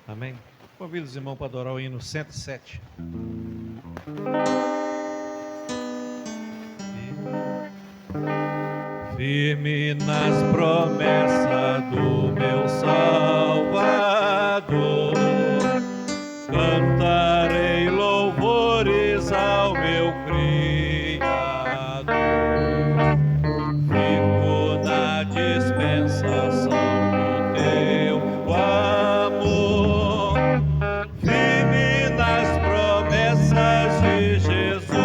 Amém? Convido os irmãos para adorar o hino 107. Firme nas promessas do meu Salvador, cantarei louvores ao meu Criador. Fico na dispensação do teu amor, firme nas promessas de Jesus.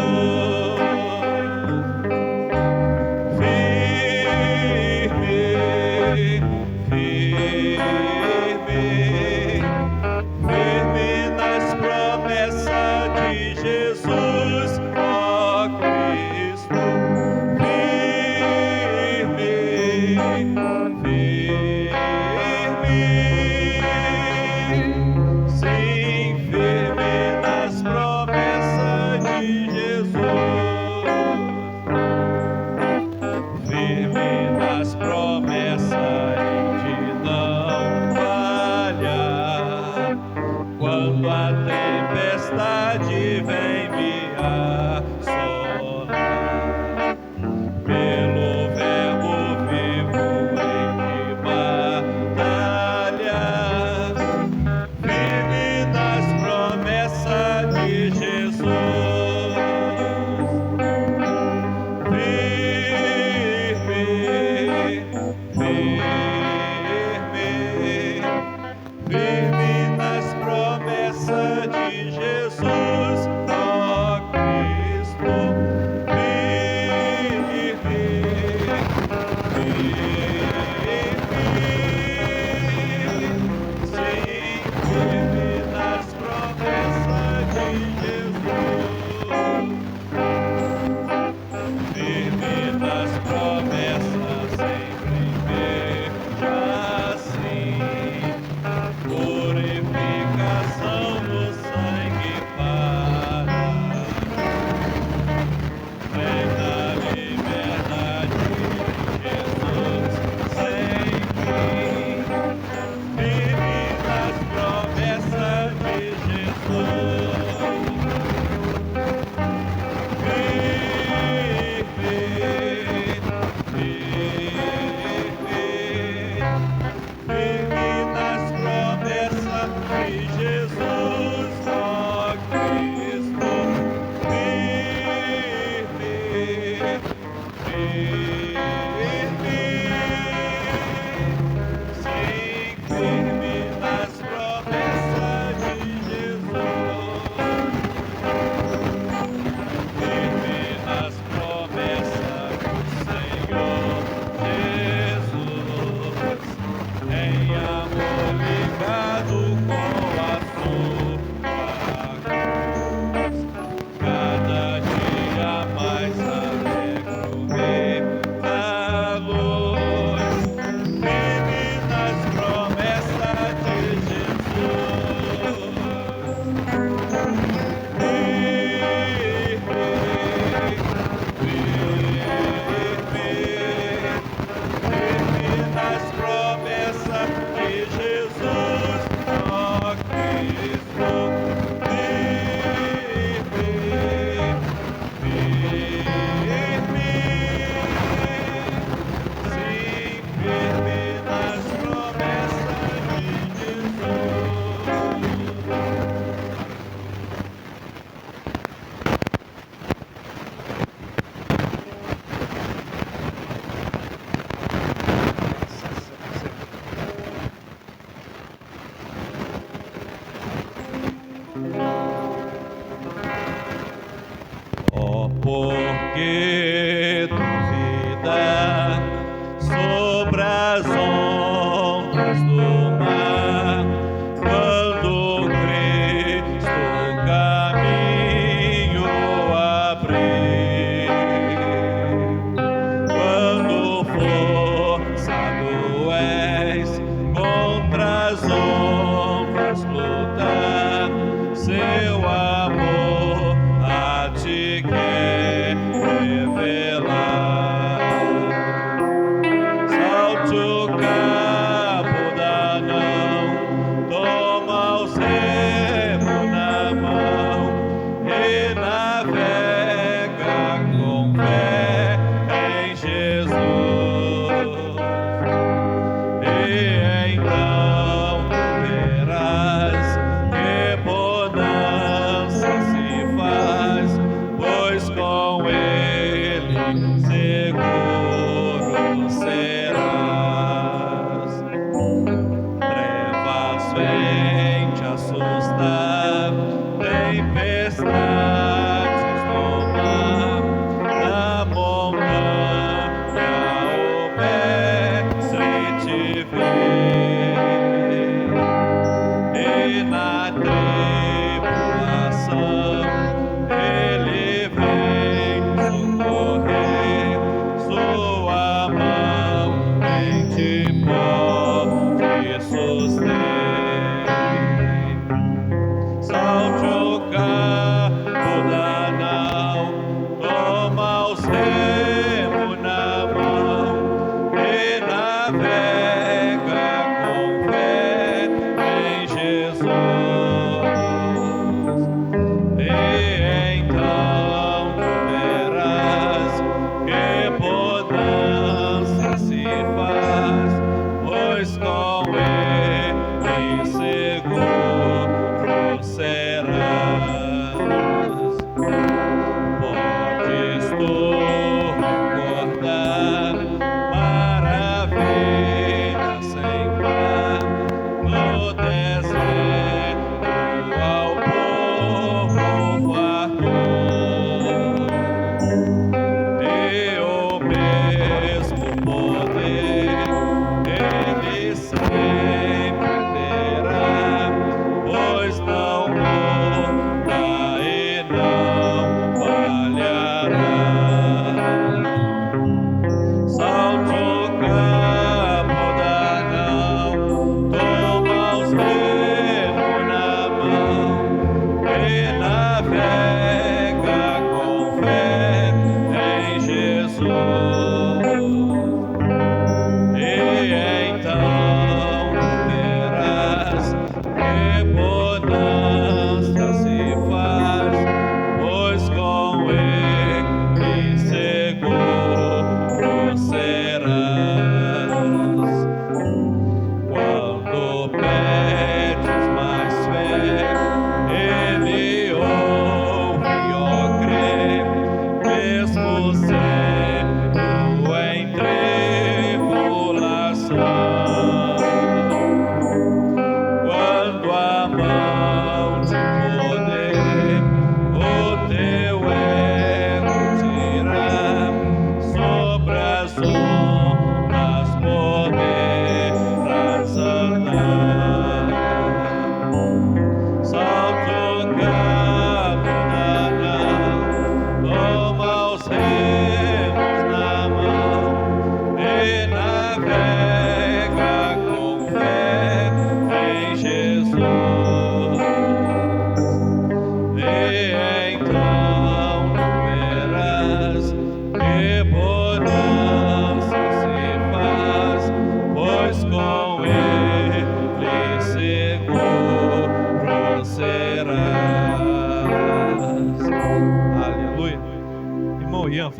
Cada dia mais alegro ver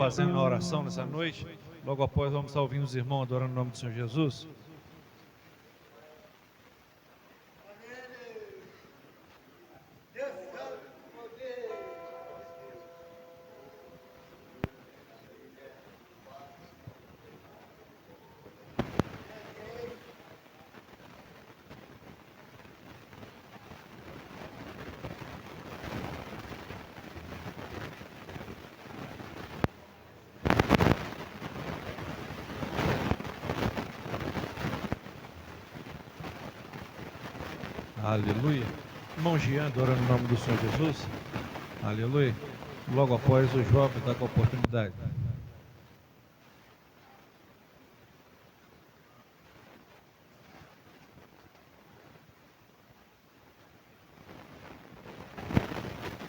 fazendo na oração nessa noite. Logo após vamos estar ouvindo os irmãos adorando o nome do Senhor Jesus. Aleluia. Irmão Jean, adorando o nome do Senhor Jesus. Aleluia. Logo após o jovem está com a oportunidade.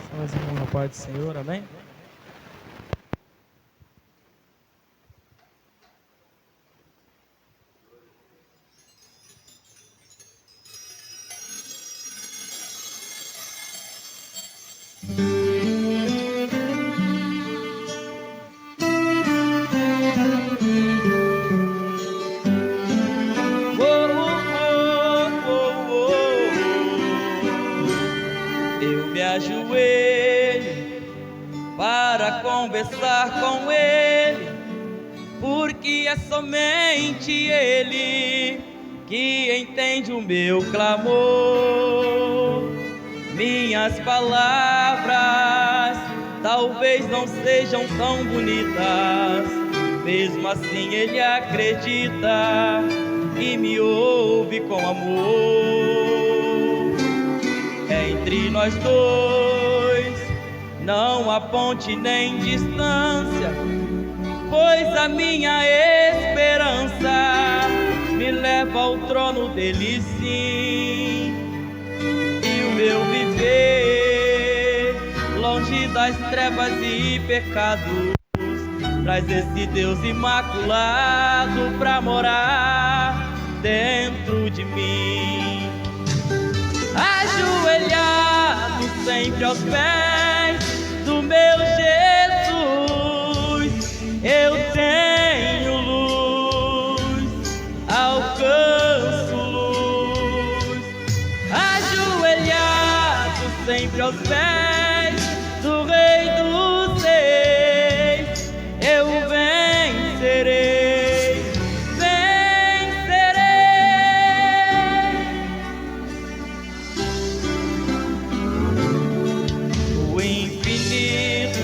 São os irmãos na paz do Senhor, amém? Conversar com Ele, porque é somente Ele que entende o meu clamor. Minhas palavras talvez não sejam tão bonitas, mesmo assim Ele acredita e me ouve com amor. Entre nós dois não há ponte nem distância, pois a minha esperança me leva ao trono dele sim. E o meu viver, longe das trevas e pecados, traz esse Deus imaculado pra morar dentro de mim. Ajoelhado sempre aos pés do meu Jesus, eu tenho luz, alcanço luz. Ajoelhado sempre aos pés do Rei dos Reis, eu vencerei, vencerei. O infinito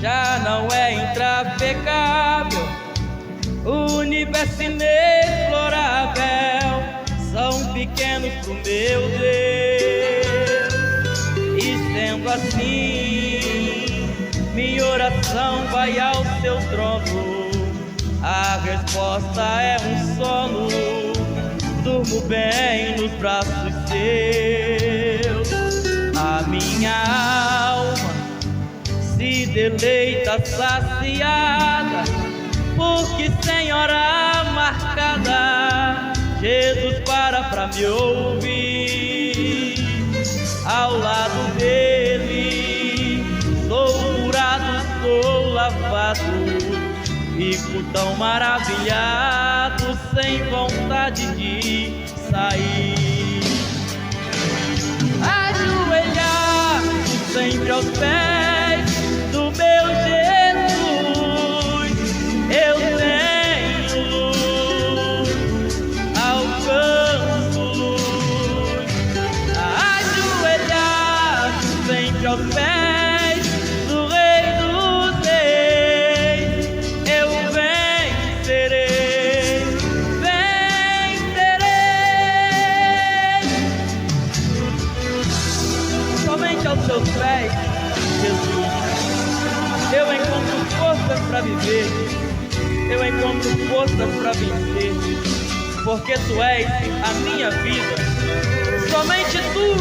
já não é intrapecável, o universo inexplorável são pequenos pro meu Deus. E sendo assim, minha oração vai ao seu trono, a resposta é um sono, durmo bem nos braços seus. A minha alma se deleita saciada, porque sem hora marcada Jesus para pra me ouvir. Ao lado dele sou curado, sou lavado, fico tão maravilhado, sem vontade de sair. Ajoelhado sempre aos pés do meu Jesus, eu tenho luz, alcanço luz. Ajoelhado sempre aos pés do Rei dos Reis, eu vencerei, vencerei. Somente aos seus pés, Jesus, eu encontro forças para viver, eu encontro forças para vencer, porque tu és a minha vida. Somente tu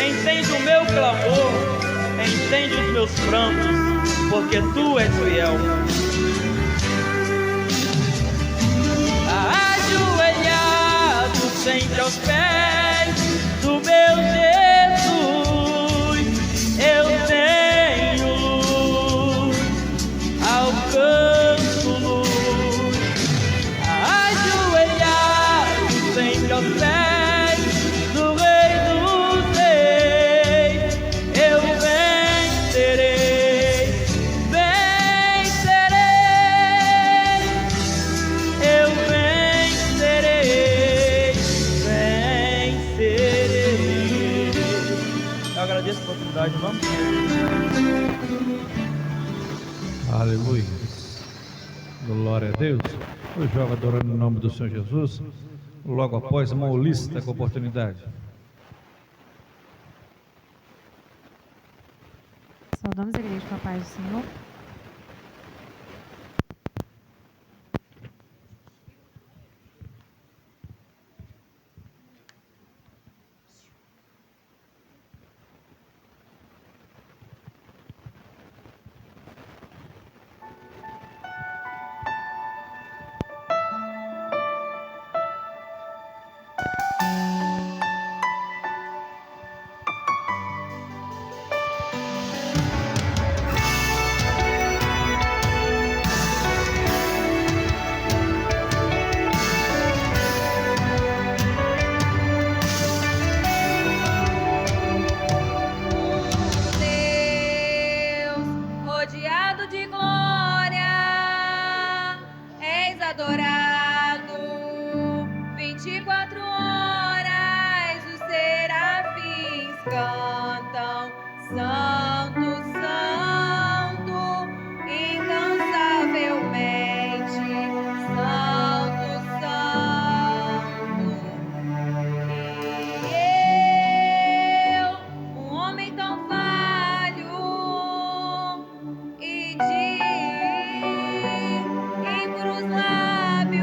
entende o meu clamor, entende os meus prantos, porque tu és fiel. Ajoelhado sempre aos pés do meu Jesus, eu tenho luz, O jovem adorando o nome do Senhor Jesus. Logo após, uma Ulisses está com oportunidade. Saudamos a igreja com a paz do Senhor. Rodeado de glória, és adorado 24 horas. Os serafins cantam: Santo, Santo, incansavelmente, Santo, Santo. E eu, um homem tão falho e de impuros lábios,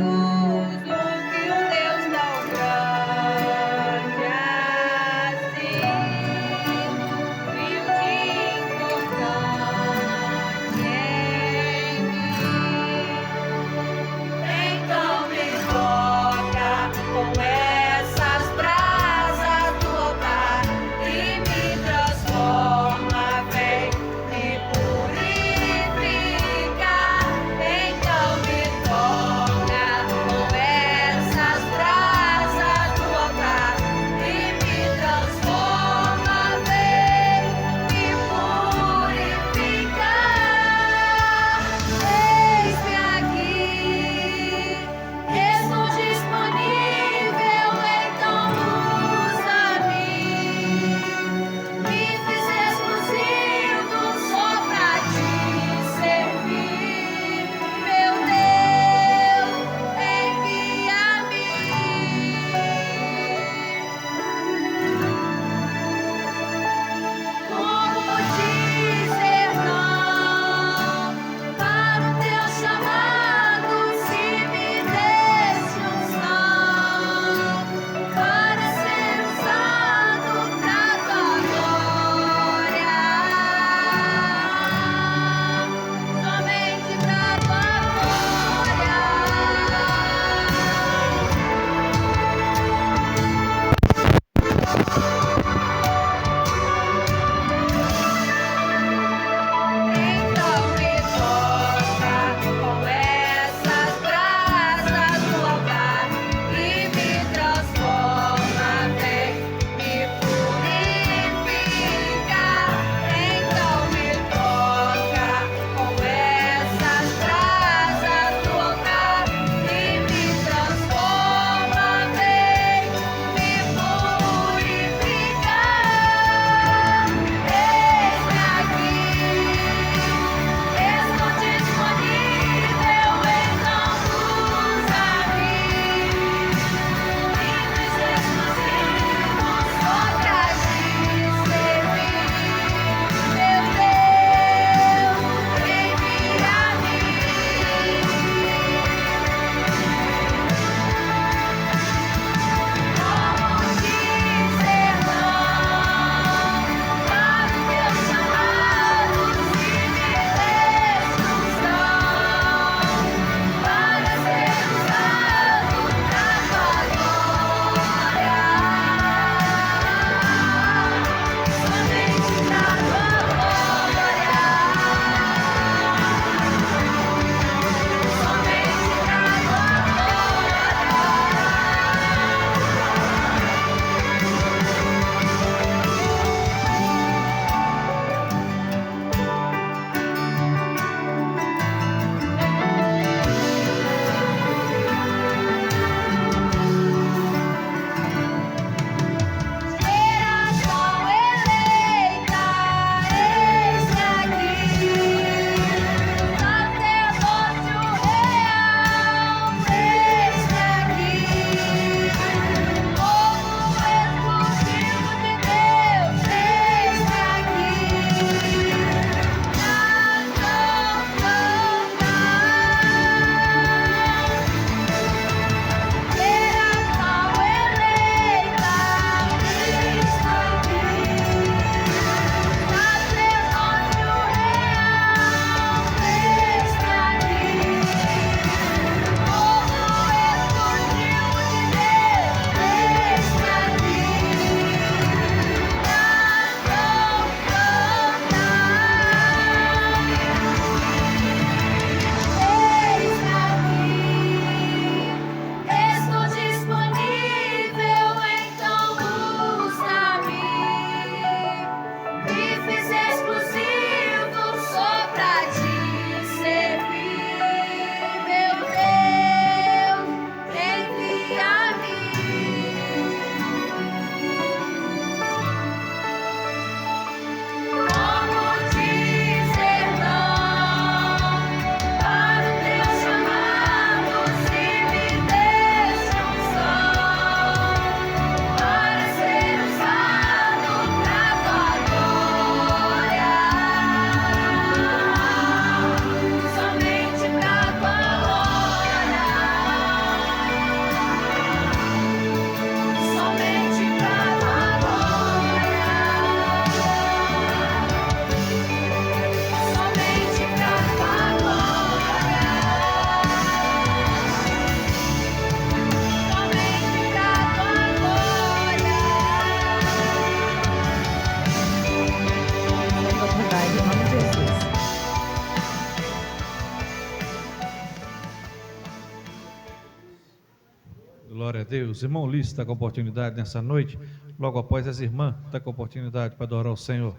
Glória a Deus. Irmão Ulisses está com a oportunidade nessa noite. Logo após as irmãs, está com a oportunidade para adorar o Senhor.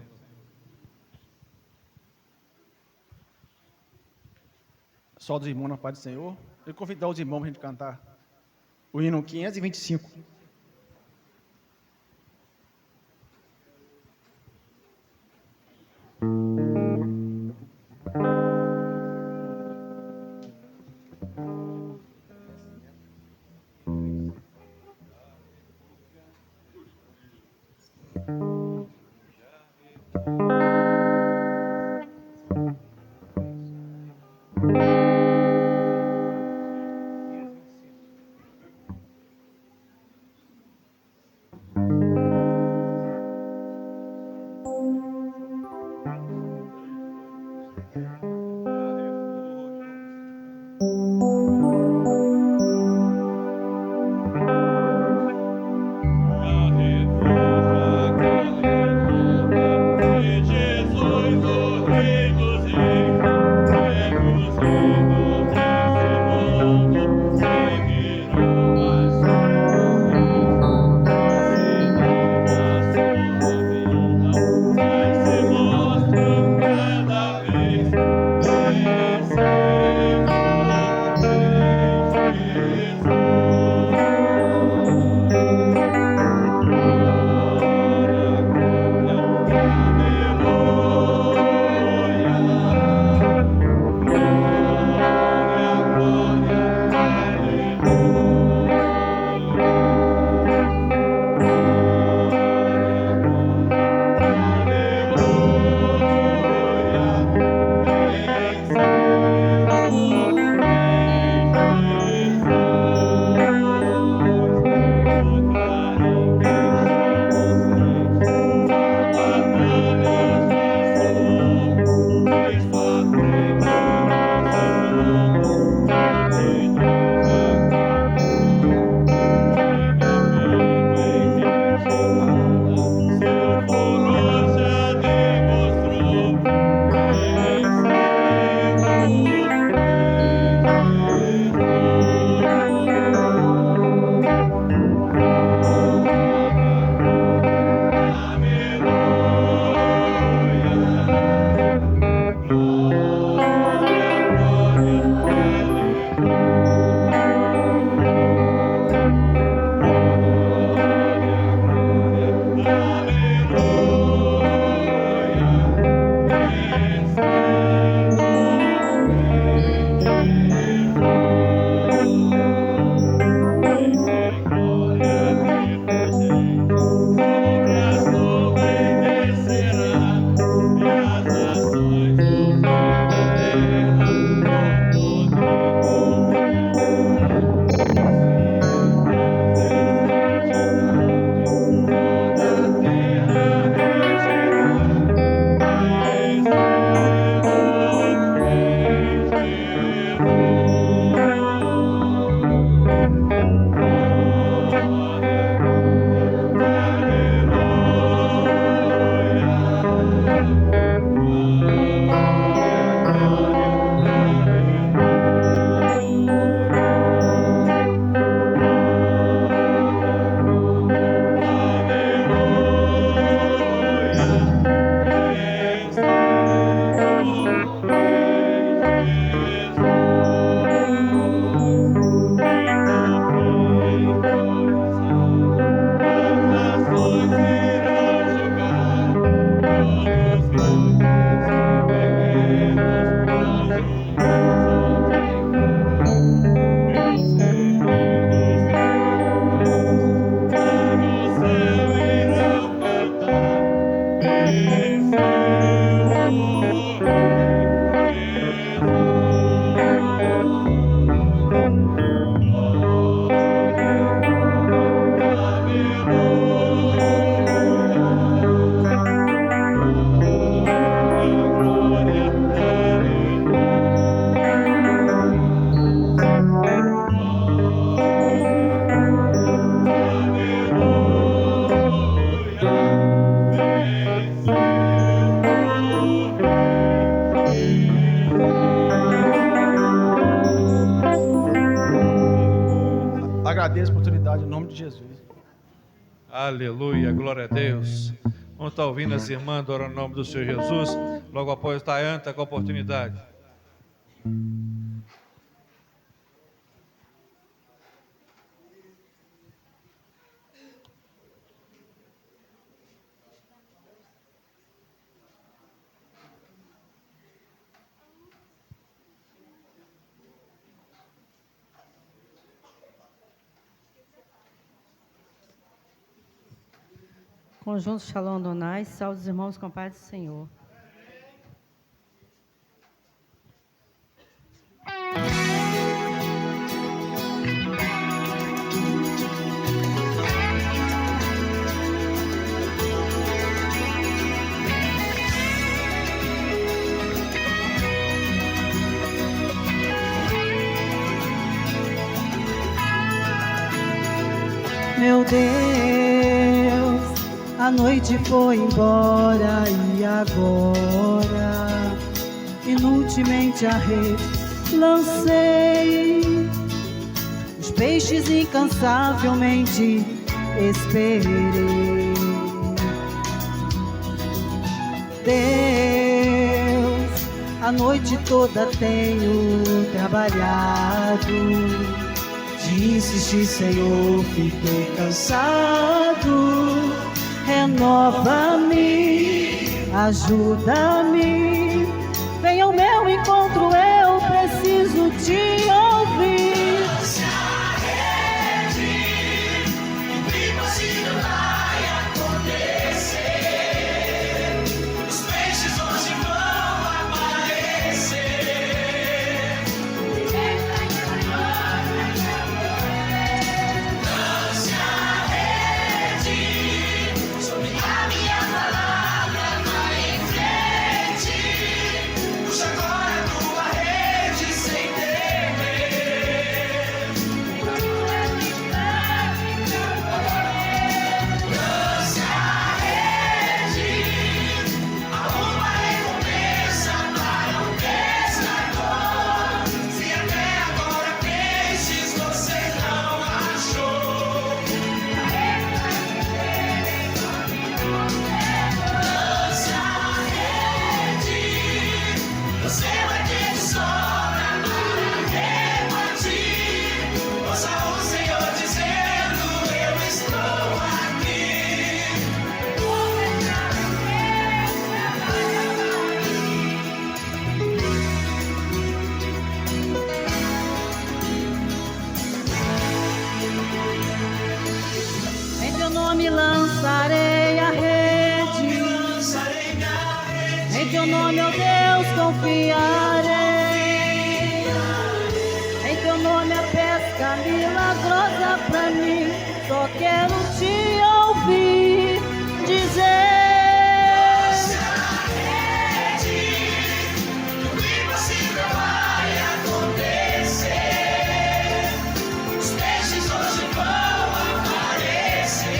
Só dos irmãos na paz do Senhor. Eu convidar os irmãos para a gente cantar o hino 525. agradeço a oportunidade, em nome de Jesus. Aleluia, glória a Deus. Vamos estar ouvindo as irmãs orando em nome do Senhor Jesus. Logo após o Tayan, está com a oportunidade. Conjunto Shalom Donai, salve os irmãos com a paz do Senhor. Meu Deus, a noite foi embora e agora inutilmente a rede lancei. Os peixes incansavelmente esperei. Deus, a noite toda tenho trabalhado. De insistir, Senhor, fiquei cansado. Renova-me, ajuda-me. Venha ao meu encontro, eu preciso te ouvir. Lance a rede, o impossível vai acontecer. Os peixes hoje vão aparecer. Lance a rede, sobre a minha palavra vai em frente. Puxa agora a tua rede sem temer. Lance a rede, arruma recompensa para o pescador. Se até agora peixes você não achou. Lance a rede, você vai ter de sobra para repartir. Ouça o Senhor dizendo: eu estou aqui. Em teu nome lançarei a rede. Lançarei minha rede. Em teu nome, ó Deus, confiarei. Em teu nome a pesca milagrosa pra mim. Só quero te ouvir dizer. O impossível vai acontecer. Os peixes hoje vão aparecer.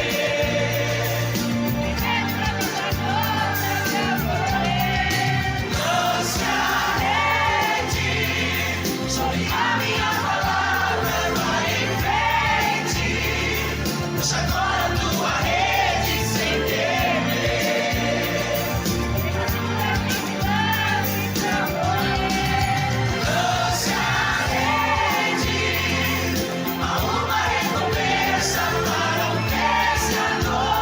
Lance a rede, sobre a minha palavra vai em frente. Puxa agora a tua rede sem temer. Lance a rede, arruma recompensa para o pescador.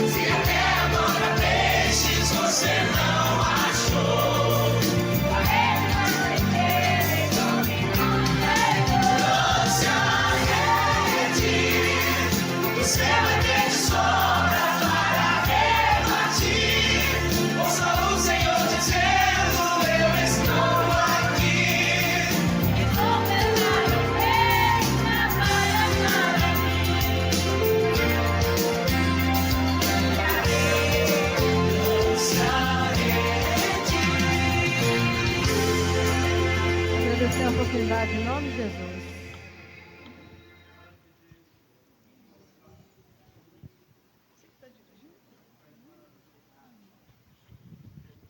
Se até agora peixes você não achou. Lance a rede, você vai ter de sobra para repartir. Ouça o Senhor dizendo: eu estou aqui. Lance a rede. Agradecer a oportunidade em nome de Jesus.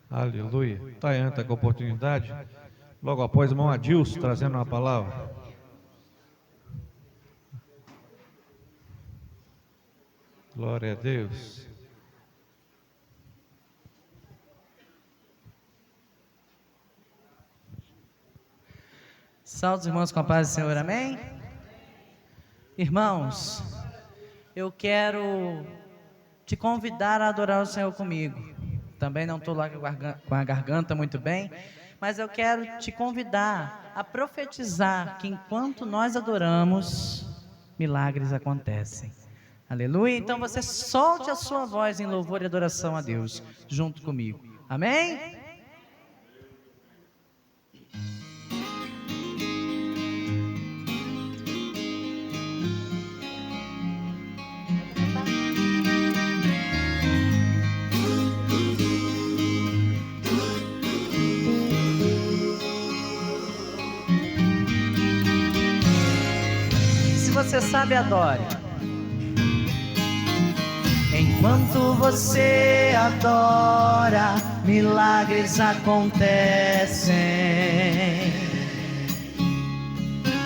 Aleluia. Tayan está com a oportunidade. Logo após, irmão Adilson trazendo uma palavra. Glória a Deus. Salve os irmãos com a paz do Senhor, amém? Irmãos, eu quero te convidar a adorar o Senhor comigo. Também não estou lá com a garganta muito bem, mas eu quero te convidar a profetizar que enquanto nós adoramos, milagres acontecem. Aleluia. Então você solte a sua voz em louvor e adoração a Deus junto comigo. Amém? Se você sabe, adore. Enquanto você adora, milagres acontecem.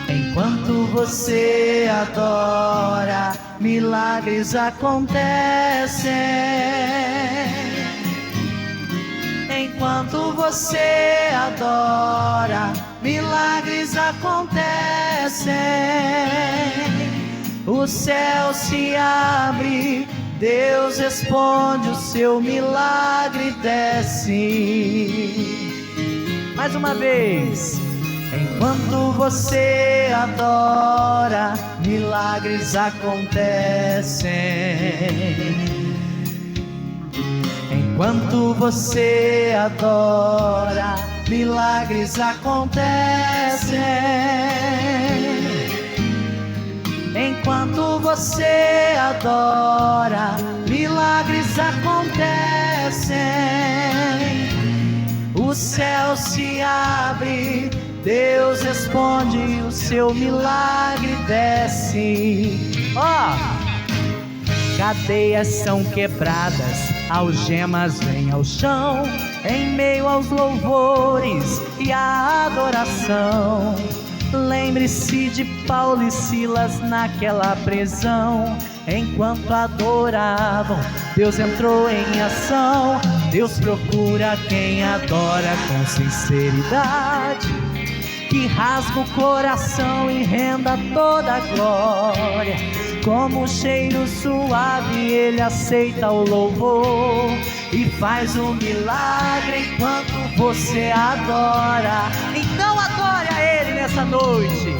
Enquanto você adora, milagres acontecem. Enquanto você adora, milagres acontecem. O céu se abre, Deus responde, o seu milagre desce. Mais uma vez. Enquanto você adora, milagres acontecem. Enquanto você adora, milagres acontecem. Enquanto você adora, milagres acontecem. O céu se abre, Deus responde, o seu milagre desce. Cadeias são quebradas, algemas vêm ao chão, em meio aos louvores e à adoração. Lembre-se de Paulo e Silas naquela prisão. Enquanto adoravam, Deus entrou em ação. Deus procura quem adora com sinceridade, que rasga o coração e renda toda a glória. Como um cheiro suave, Ele aceita o louvor e faz um milagre enquanto você adora. Então adore a Ele nessa noite.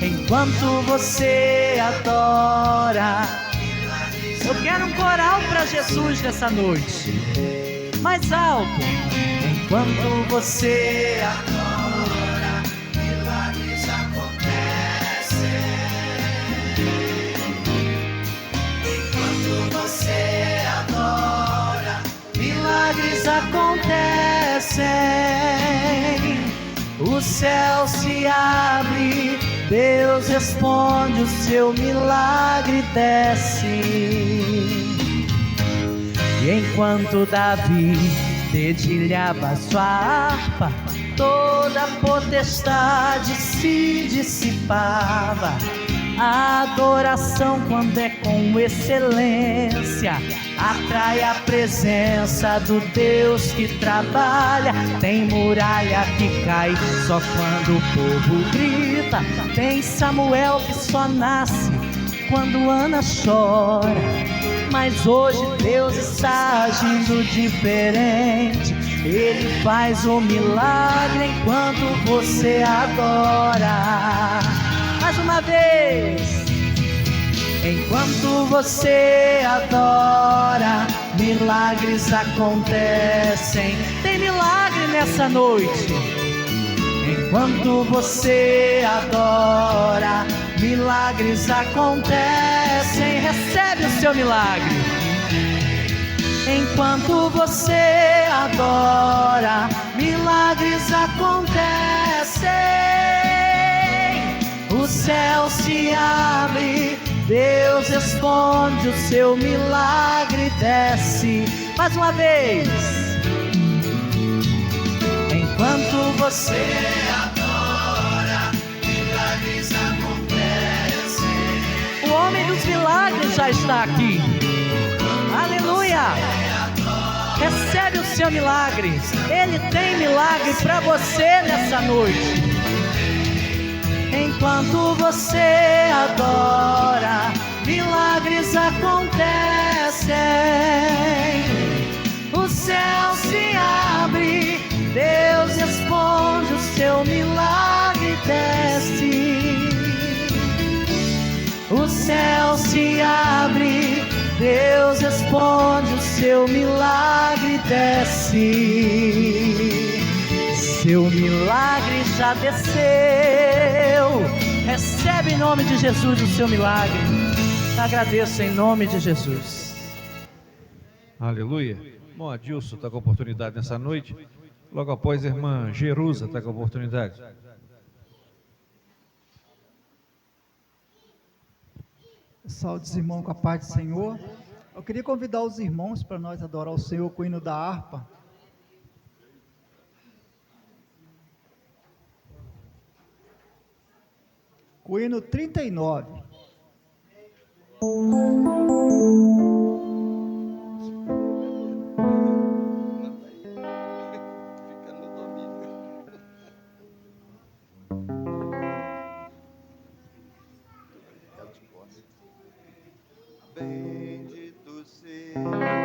Enquanto você adora, eu quero um coral para Jesus nessa noite. Mais alto. Enquanto você adora, milagres acontecem. Enquanto você adora, milagres acontecem. O céu se abre, Deus responde, o seu milagre desce. E enquanto Davi dedilhava sua harpa, toda potestade se dissipava. A adoração, quando é com excelência, atrai a presença do Deus que trabalha. Tem muralha que cai só quando o povo grita. Tem Samuel que só nasce quando Ana chora. Mas hoje Deus está agindo diferente. Ele faz um milagre enquanto você adora. Mais uma vez. Enquanto você adora, milagres acontecem. Tem milagre nessa noite. Enquanto você adora, milagres acontecem. Recebe o seu milagre. Enquanto você adora, milagres acontecem. O céu se abre, Deus responde, o seu milagre desce. Mais uma vez. Enquanto você adora, milagres acontecem. O homem dos milagres, já está aqui. Aleluia! Recebe o seu milagre. Ele tem milagre para você nessa noite. Enquanto você adora, milagres acontecem. O céu se abre, Deus responde, o seu milagre desce. O céu se abre, Deus responde, o seu milagre desce. Seu milagre já desceu. Recebe em nome de Jesus o seu milagre. Agradeço em nome de Jesus. Aleluia. Bom, Adilson está com a oportunidade nessa noite. Logo após, a irmã Jerusa está com a oportunidade. Saúde, irmão, com a paz do Senhor. Eu queria convidar os irmãos para nós adorar o Senhor com o hino da harpa. Com o hino 39. Bendito seja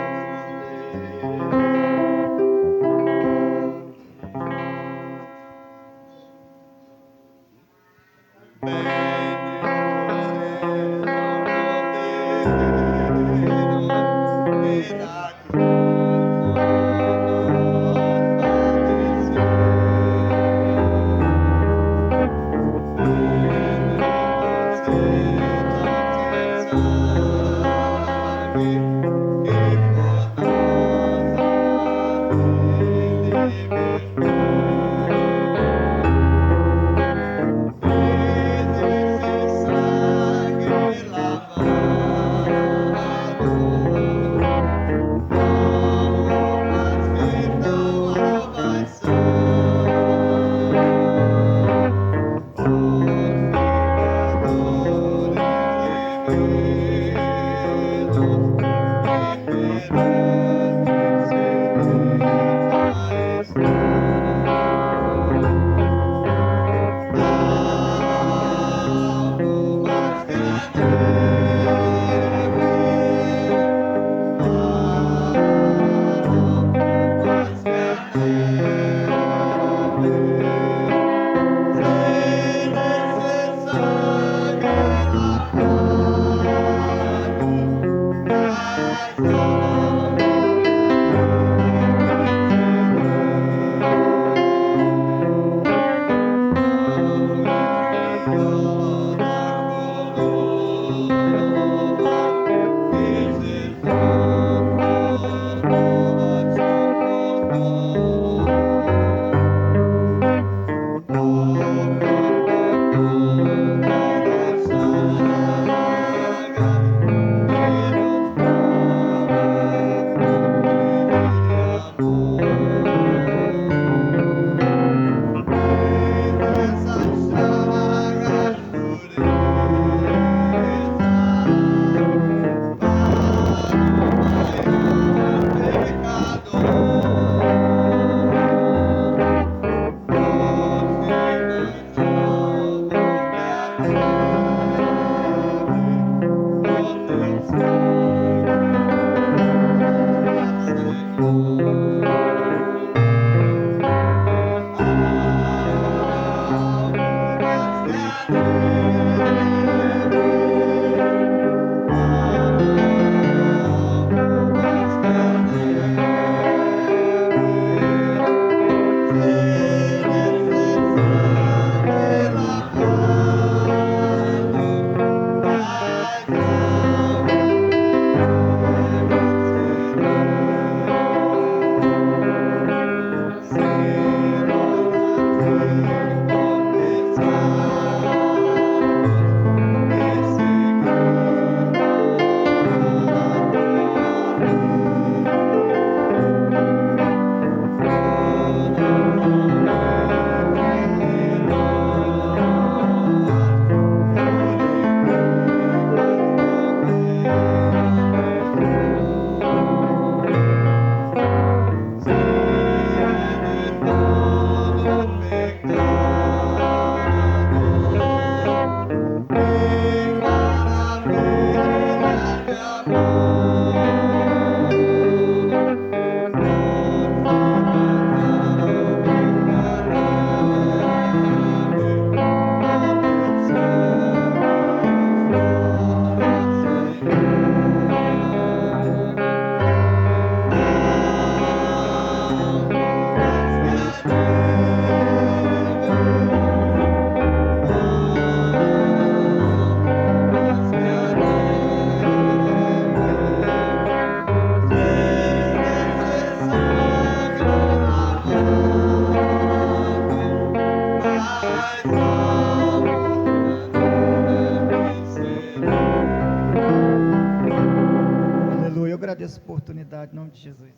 Agradeço a oportunidade, em nome de Jesus.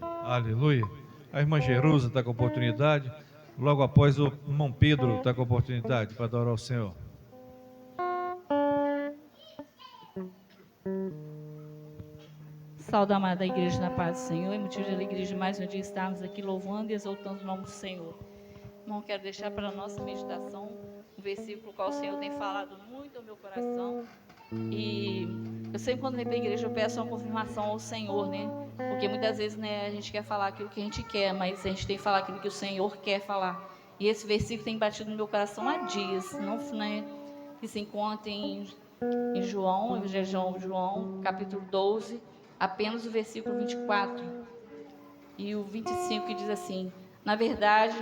Aleluia. A irmã Jerusa está com a oportunidade. Logo após, o irmão Pedro está com a oportunidade para adorar o Senhor. Saúde, amada igreja, na paz do Senhor. É motivo de alegria de mais um dia estarmos aqui louvando e exaltando o nome do Senhor. Irmão, quero deixar para a nossa meditação um versículo qual o Senhor tem falado muito ao meu coração. E eu sempre, quando venho para a igreja, eu peço uma confirmação ao Senhor, né? Porque muitas vezes, né, a gente quer falar aquilo que a gente quer, mas a gente tem que falar aquilo que o Senhor quer falar. E esse versículo tem batido no meu coração há dias, não, né? Que se encontra em João, Evangelho de João, capítulo 12, apenas o versículo 24 e o 25, que diz assim: na verdade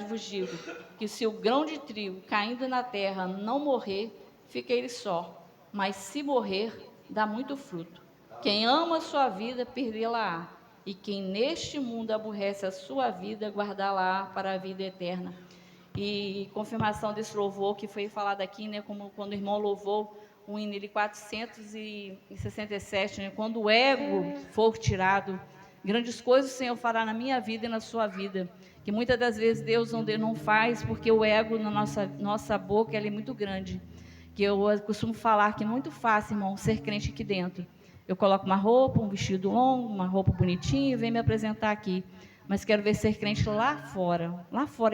vos digo, que se o grão de trigo caindo na terra não morrer, fica ele só, mas se morrer, dá muito fruto. Quem ama a sua vida, perdê-la-á, e quem neste mundo aborrece a sua vida, guardá-la-á para a vida eterna. E confirmação desse louvor que foi falado aqui, né, como quando o irmão louvou o hino 467, né, quando o ego for tirado, grandes coisas o Senhor fará na minha vida e na sua vida, que muitas das vezes Deus não faz, porque o ego na nossa boca ele é muito grande, que eu costumo falar que é muito fácil, irmão, ser crente aqui dentro. Eu coloco uma roupa, um vestido longo, uma roupa bonitinha e venho me apresentar aqui, mas quero ver ser crente lá fora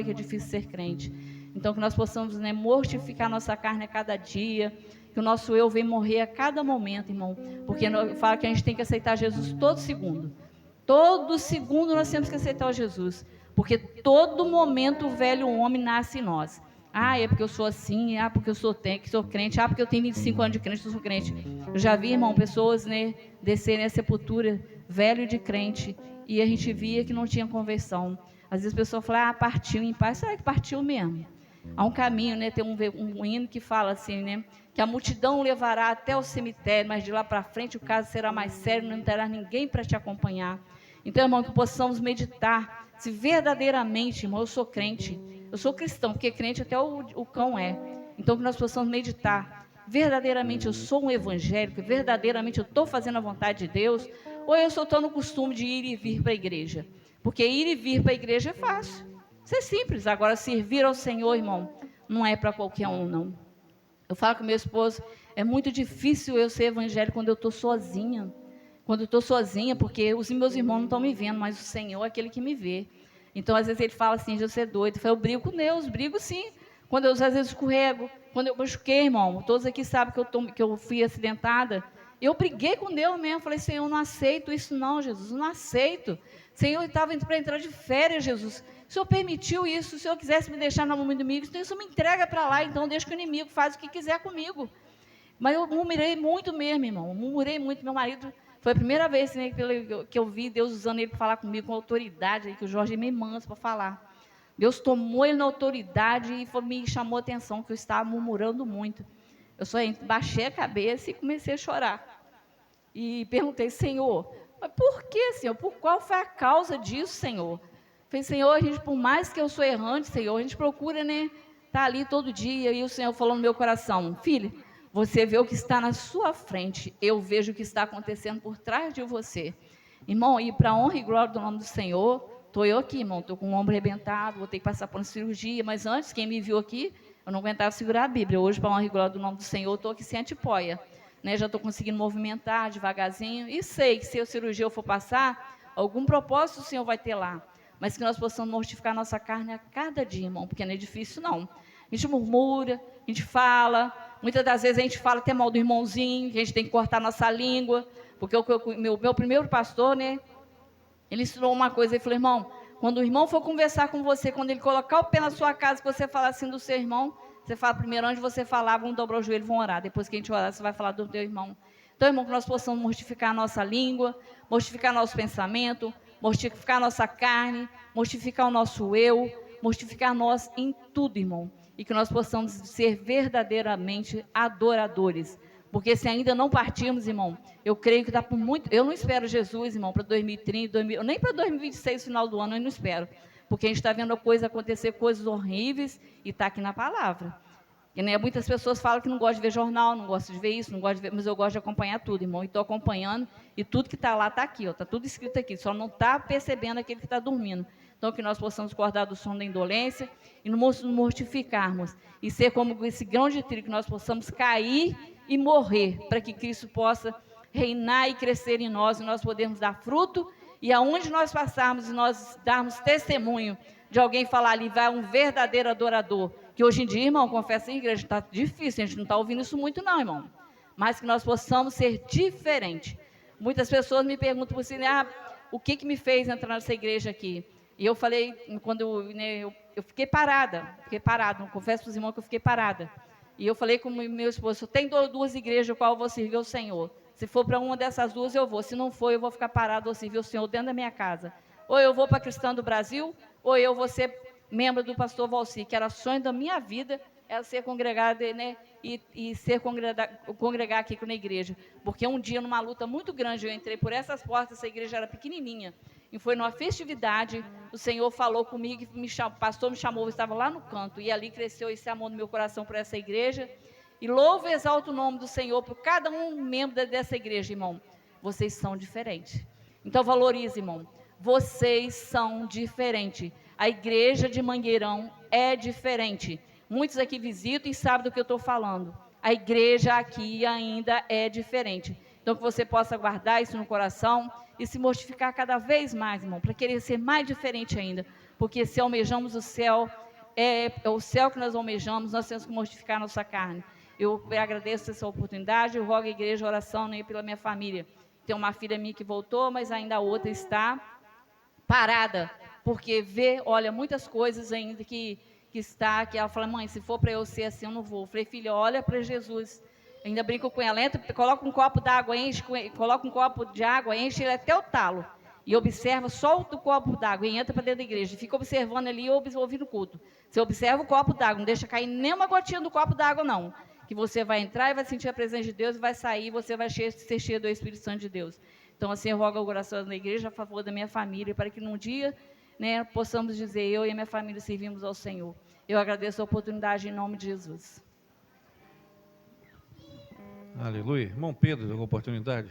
que é difícil ser crente. Então que nós possamos, né, mortificar nossa carne a cada dia, que o nosso eu venha morrer a cada momento, irmão, porque eu falo que a gente tem que aceitar Jesus todo segundo nós temos que aceitar o Jesus, porque todo momento o velho homem nasce em nós. É porque eu sou assim, porque eu sou crente, porque eu tenho 25 anos de crente, eu sou crente. Eu já vi, irmão, pessoas, né, descerem a sepultura velho de crente, e a gente via que não tinha conversão. Às vezes a pessoa fala, partiu em paz. Será que partiu mesmo? Há um caminho, né? Tem um hino que fala assim, né? Que a multidão levará até o cemitério, mas de lá para frente o caso será mais sério, não terá ninguém para te acompanhar. Então, irmão, que possamos meditar se verdadeiramente, irmão, eu sou crente, eu sou cristão, porque crente até o cão é. Então, que nós possamos meditar, verdadeiramente eu sou um evangélico, verdadeiramente eu estou fazendo a vontade de Deus, ou eu só estou no costume de ir e vir para a igreja? Porque ir e vir para a igreja é fácil, isso é simples. Agora, servir ao Senhor, irmão, não é para qualquer um, não. Eu falo com meu esposo, é muito difícil eu ser evangélico quando eu estou sozinha. Quando eu estou sozinha, porque os meus irmãos não estão me vendo, mas o Senhor é aquele que me vê. Então, às vezes ele fala assim, você é doido. Eu brigo com Deus, brigo sim. Quando eu, às vezes, escorrego, quando eu machuquei, irmão, todos aqui sabem que eu fui acidentada. Eu briguei com Deus mesmo, falei, Senhor, eu não aceito isso não, Jesus, eu não aceito. Senhor, eu estava para entrar de férias, Jesus. O Senhor permitiu isso, se o Senhor quisesse me deixar na mão do inimigo, então isso me entrega para lá, então deixa que o inimigo faz o que quiser comigo. Mas eu murmurei muito mesmo, irmão, murmurei muito. Meu marido, foi a primeira vez, né, que eu vi Deus usando ele para falar comigo com autoridade, que o Jorge me manda para falar. Deus tomou ele na autoridade e me chamou a atenção, que eu estava murmurando muito. Eu só baixei a cabeça e comecei a chorar. E perguntei, Senhor, mas por que, Senhor? Qual foi a causa disso, Senhor? Falei, Senhor, a gente, por mais que eu sou errante, Senhor, a gente procura, né, estar ali todo dia. E o Senhor falou no meu coração, filho, você vê o que está na sua frente, eu vejo o que está acontecendo por trás de você. Irmão, e para a honra e glória do nome do Senhor, estou eu aqui, irmão, estou com o ombro arrebentado, vou ter que passar por uma cirurgia, mas antes, quem me viu aqui, eu não aguentava segurar a Bíblia. Hoje, para a honra e glória do nome do Senhor, estou aqui sem antipóia, né? Já estou conseguindo movimentar devagarzinho, e sei que se a cirurgia eu for passar, algum propósito o Senhor vai ter lá, mas que nós possamos mortificar nossa carne a cada dia, irmão, porque não é difícil, não. A gente murmura, a gente fala, muitas das vezes a gente fala até mal do irmãozinho, que a gente tem que cortar nossa língua, porque meu primeiro pastor, né, ele ensinou uma coisa, ele falou, irmão, quando o irmão for conversar com você, quando ele colocar o pé na sua casa, que você falar assim do seu irmão, você fala primeiro, antes de você falar, vão dobrar o joelho e vão orar, depois que a gente orar, você vai falar do teu irmão. Então, irmão, que nós possamos mortificar a nossa língua, mortificar nosso pensamento, mortificar a nossa carne, mortificar o nosso eu, mortificar nós em tudo, irmão. E que nós possamos ser verdadeiramente adoradores. Porque se ainda não partirmos, irmão, eu creio que dá por muito... Eu não espero Jesus, irmão, para 2030, nem para 2026, final do ano, eu não espero. Porque a gente está vendo acontecer coisas horríveis e está aqui na palavra. E, né, muitas pessoas falam que não gostam de ver jornal, não gostam de ver isso, não gostam de ver, mas eu gosto de acompanhar tudo, irmão. E estou acompanhando, e tudo que está lá está aqui, está tudo escrito aqui, só não está percebendo aquele que está dormindo. Então, que nós possamos acordar do sono da indolência e nos mortificarmos, e ser como esse grão de trigo, que nós possamos cair e morrer, para que Cristo possa reinar e crescer em nós, e nós podermos dar fruto, e aonde nós passarmos e nós darmos testemunho de alguém falar ali, vai um verdadeiro adorador, que hoje em dia, irmão, confessa em igreja, está difícil, a gente não está ouvindo isso muito não, irmão, mas que nós possamos ser diferentes. Muitas pessoas me perguntam assim, o que me fez entrar nessa igreja aqui? E eu falei, quando eu fiquei parada, confesso para os irmãos que eu fiquei parada, e eu falei com o meu esposo, tem 2 igrejas, qual eu vou servir ao Senhor? Se for para uma dessas 2, eu vou, se não for, eu vou ficar parado, vou servir ao Senhor dentro da minha casa. Ou eu vou para a Cristã do Brasil, ou eu vou ser membro do pastor Valci, que era sonho da minha vida, era ser congregada, né, e ser congregar aqui na igreja. Porque um dia, numa luta muito grande, eu entrei por essas portas, essa igreja era pequenininha, e foi numa festividade, o Senhor falou comigo, o pastor me chamou, eu estava lá no canto, e ali cresceu esse amor no meu coração por essa igreja, e louvo e exalto o nome do Senhor por cada um membro dessa igreja, irmão. Vocês são diferentes. Então, valorize, irmão. Vocês são diferentes. A igreja de Mangueirão é diferente. Muitos aqui visitam e sabem do que eu estou falando. A igreja aqui ainda é diferente. Então, que você possa guardar isso no coração e se mortificar cada vez mais, irmão, para querer ser mais diferente ainda. Porque se almejamos o céu, é o céu que nós almejamos, nós temos que mortificar a nossa carne. Eu agradeço essa oportunidade, eu rogo a igreja, oração, né, pela minha família. Tem uma filha minha que voltou, mas ainda a outra está parada, porque olha, muitas coisas ainda que ela fala, mãe, se for para eu ser assim, eu não vou. Eu falei, filha, olha para Jesus. Eu ainda brinco com ela, entra, coloca um copo d'água, coloca um copo de água, enche ele até o talo. E observa, solta o copo d'água e entra para dentro da igreja. Fica observando ali, ouvindo o culto. Você observa o copo d'água, não deixa cair nem uma gotinha do copo d'água, não. Que você vai entrar e vai sentir a presença de Deus, vai sair e você vai ser cheio do Espírito Santo de Deus. Então, assim, eu rogo a oração da igreja a favor da minha família, para que num dia, né, possamos dizer, eu e a minha família servimos ao Senhor. Eu agradeço a oportunidade em nome de Jesus. Aleluia. Irmão Pedro, deu a oportunidade.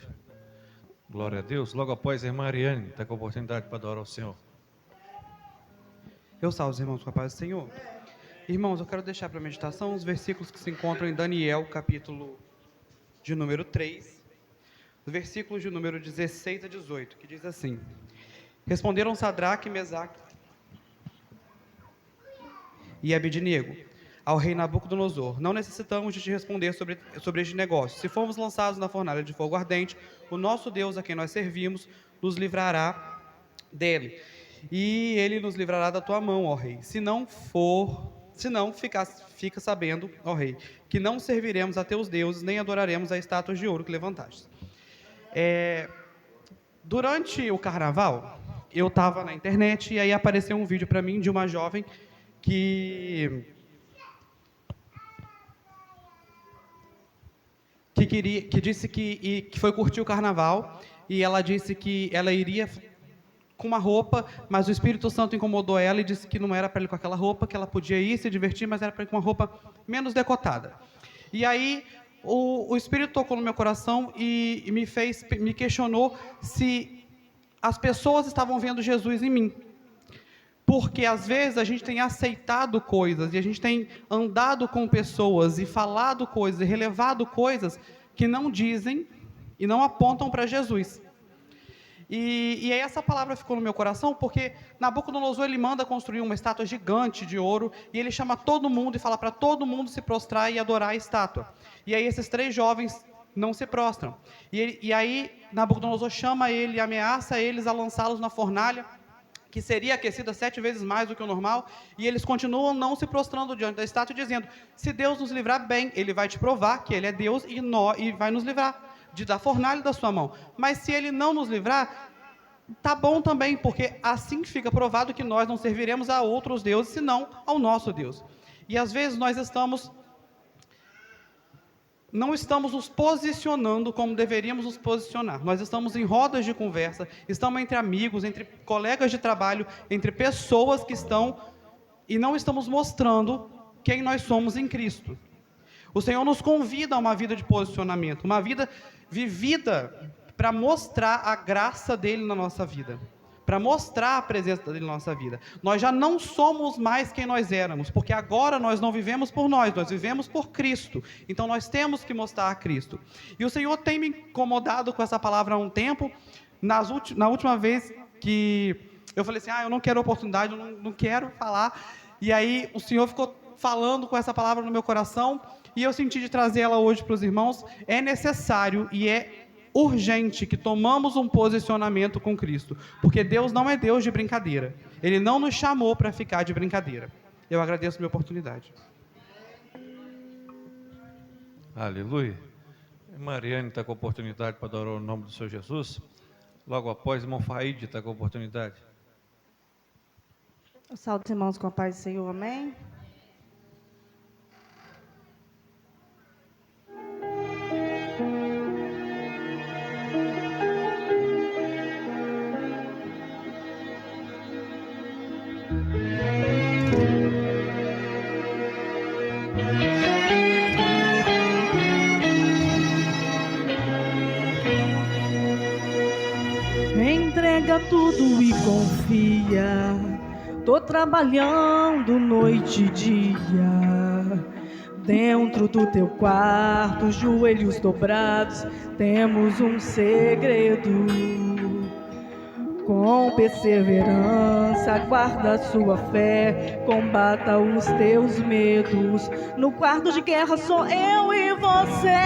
Glória a Deus. Logo após, a irmã Ariane está com a oportunidade para adorar ao Senhor. Eu salvo os irmãos com a paz do Senhor. Irmãos, eu quero deixar para a meditação os versículos que se encontram em Daniel, capítulo de número 3, versículos de número 16 a 18, que diz assim: Responderam Sadraque, Mesaque e Abednego ao rei Nabucodonosor: Não necessitamos de te responder sobre este negócio. Se formos lançados na fornalha de fogo ardente, o nosso Deus, a quem nós servimos, nos livrará dele. E ele nos livrará da tua mão, ó rei. Se não, fica sabendo, ó rei, que não serviremos a teus deuses, nem adoraremos a estátuas de ouro que levantaste. Durante o carnaval, eu estava na internet e aí apareceu um vídeo para mim de uma jovem que disse que foi curtir o carnaval, e ela disse que ela iria com uma roupa, mas o Espírito Santo incomodou ela e disse que não era para ir com aquela roupa, que ela podia ir se divertir, mas era para ir com uma roupa menos decotada. E aí o Espírito tocou no meu coração e me questionou se as pessoas estavam vendo Jesus em mim. Porque às vezes a gente tem aceitado coisas e a gente tem andado com pessoas e falado coisas e relevado coisas que não dizem e não apontam para Jesus. E aí essa palavra ficou no meu coração, porque Nabucodonosor, ele manda construir uma estátua gigante de ouro, e ele chama todo mundo e fala para todo mundo se prostrar e adorar a estátua. E aí esses 3 jovens não se prostram. E aí Nabucodonosor chama ele e ameaça eles a lançá-los na fornalha, que seria aquecida 7 vezes mais do que o normal, e eles continuam não se prostrando diante da estátua, dizendo: se Deus nos livrar bem, ele vai te provar que ele é Deus e vai nos livrar da fornalha da sua mão. Mas se ele não nos livrar, tá bom também, porque assim fica provado que nós não serviremos a outros deuses, senão ao nosso Deus. E às vezes nós não estamos nos posicionando como deveríamos nos posicionar. Nós estamos em rodas de conversa, estamos entre amigos, entre colegas de trabalho, entre pessoas que estão, e não estamos mostrando quem nós somos em Cristo. O Senhor nos convida a uma vida de posicionamento, uma vida vivida para mostrar a graça dele na nossa vida, para mostrar a presença dele na nossa vida. Nós já não somos mais quem nós éramos, porque agora nós não vivemos por nós vivemos por Cristo. Então nós temos que mostrar a Cristo. E o Senhor tem me incomodado com essa palavra há um tempo. Na última vez que eu falei assim, eu não quero oportunidade, eu não quero falar. E aí o Senhor ficou falando com essa palavra no meu coração, e eu senti de trazer ela hoje para os irmãos. É necessário e é urgente que tomamos um posicionamento com Cristo, porque Deus não é Deus de brincadeira. Ele não nos chamou para ficar de brincadeira. Eu agradeço a minha oportunidade. Aleluia. Mariane está com a oportunidade para adorar o nome do Senhor Jesus. Logo após, irmão Faíde está com a oportunidade. Saúde os irmãos com a paz do Senhor, amém? Entrega tudo e confia. Tô trabalhando noite e dia. Dentro do teu quarto, joelhos dobrados, temos um segredo. Com perseverança, guarda sua fé, combata os teus medos. No quarto de guerra sou eu e você.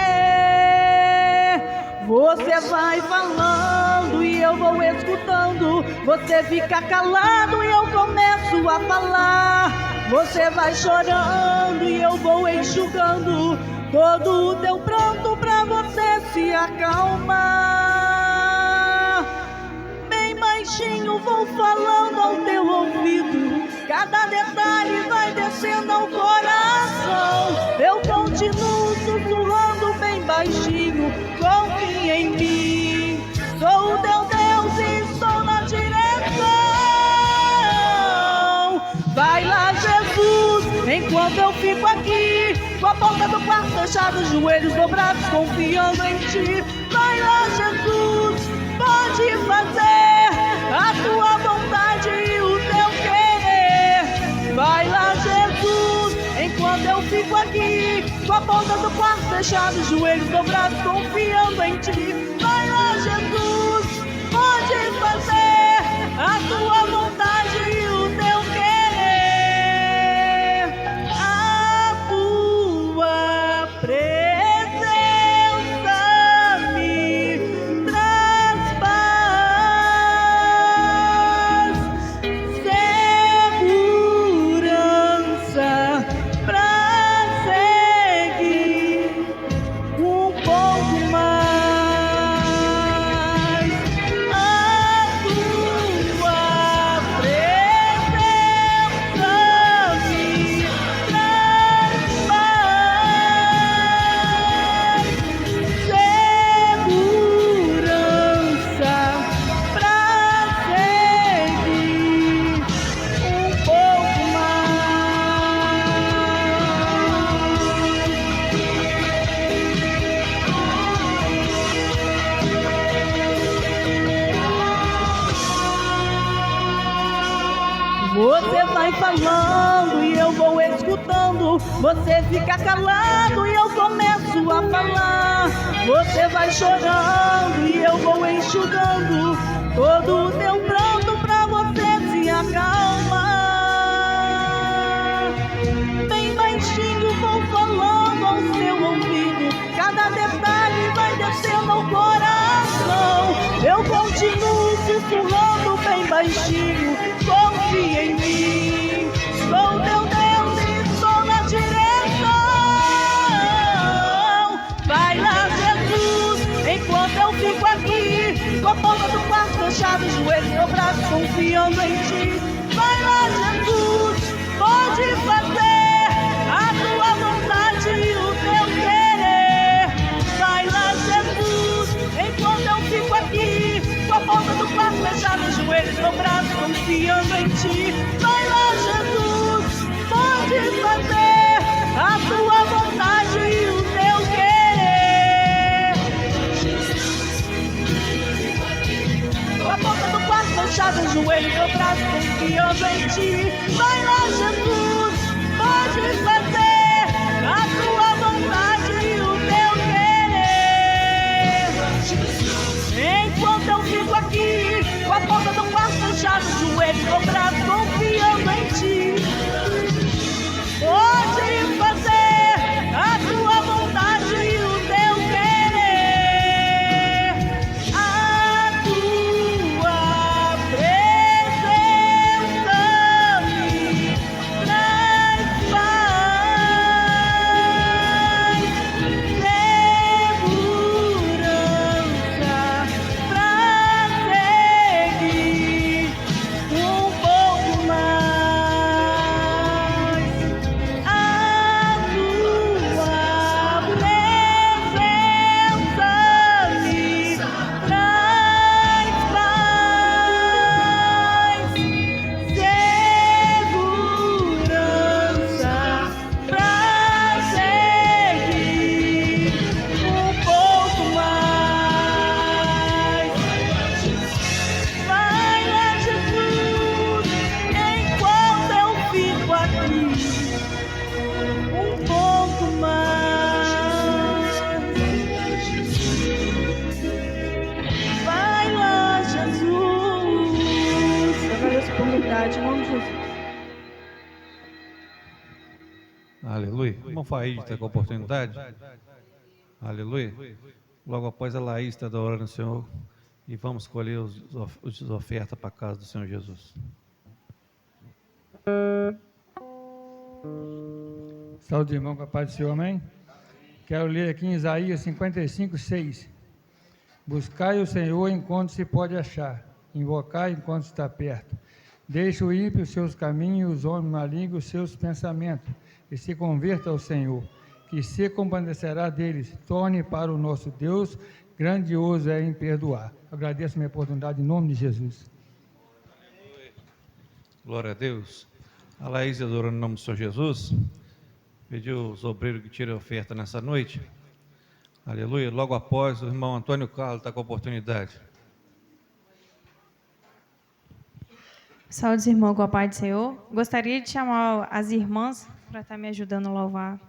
Você vai falando e eu vou escutando. Você fica calado e eu começo a falar. Você vai chorando e eu vou enxugando todo o teu pranto pra você se acalmar. Bem baixinho vou falando ao teu ouvido, cada detalhe vai descendo ao coração. Eu continuo sussurrando bem baixinho, confia em mim. Sou o teu Deus e estou na direção. Vai lá, Jesus, enquanto eu fico aqui, com a porta do quarto fechada, os joelhos dobrados, confiando em ti. Vai lá, Jesus, pode fazer a tua vontade e o teu querer. Vai lá, Jesus, enquanto eu fico aqui, com a porta do quarto fechada, os joelhos dobrados, confiando em ti. Vai lá, Jesus, pode fazer a tua vontade e o teu querer. A tua presença me traz paz, segurança pra seguir um pouco mais. A tua presença me traz paz, segurança pra seguir um pouco Você vai falando e eu vou escutando. Você fica calado e eu começo a falar. Você vai chorando e eu vou enxugando todo o teu pranto pra você se acalmar. Bem baixinho vou falando ao seu ouvido, cada detalhe vai descendo ao coração. Eu continuo sussurrando bem baixinho, confia em mim. Sou teu Deus e estou na direção. Vai lá, Jesus, enquanto eu fico aqui, com a porta do quarto fechada, os joelhos dobrados, confiando em ti. Vai lá, Jesus, pode fazer a tua vontade e o teu querer. Vai lá, Jesus, enquanto eu fico aqui, com a porta do quarto fechada, os joelhos dobrados, confiando em ti. Vai lá, Jesus, pode fazer a tua vontade e confiando em ti. Vai lá, Jesus, pode fazer a tua vontade e o teu querer. Enquanto eu fico aqui, com a porta do quarto fechada, os joelhos dobrados, confiando em ti. Pode fazer a tua vontade e o teu querer. A tua presença me traz paz, segurança pra seguir um pouco mais. Em nome de Jesus. Aleluia. Irmão Faíde está com a oportunidade. Aleluia. Logo após a Laís está adorando o Senhor. E vamos escolher os ofertas para a casa do Senhor Jesus. Saúde, irmão, com a paz do Senhor, amém? Quero ler aqui em Isaías 55, 6. Buscai o Senhor enquanto se pode achar. Invocai enquanto está perto. Deixe o ímpio os seus caminhos, os homens malignos os seus pensamentos, e se converta ao Senhor, que se compadecerá deles. Torne para o nosso Deus, grandioso é em perdoar. Agradeço a minha oportunidade em nome de Jesus. Glória a Deus. A Laís adorando o nome do Senhor Jesus. Pediu os obreiros que tirem a oferta nessa noite. Aleluia. Logo após, o irmão Antônio Carlos está com a oportunidade. Saúde, irmão, com a paz do Senhor. Gostaria de chamar as irmãs para estar me ajudando a louvar.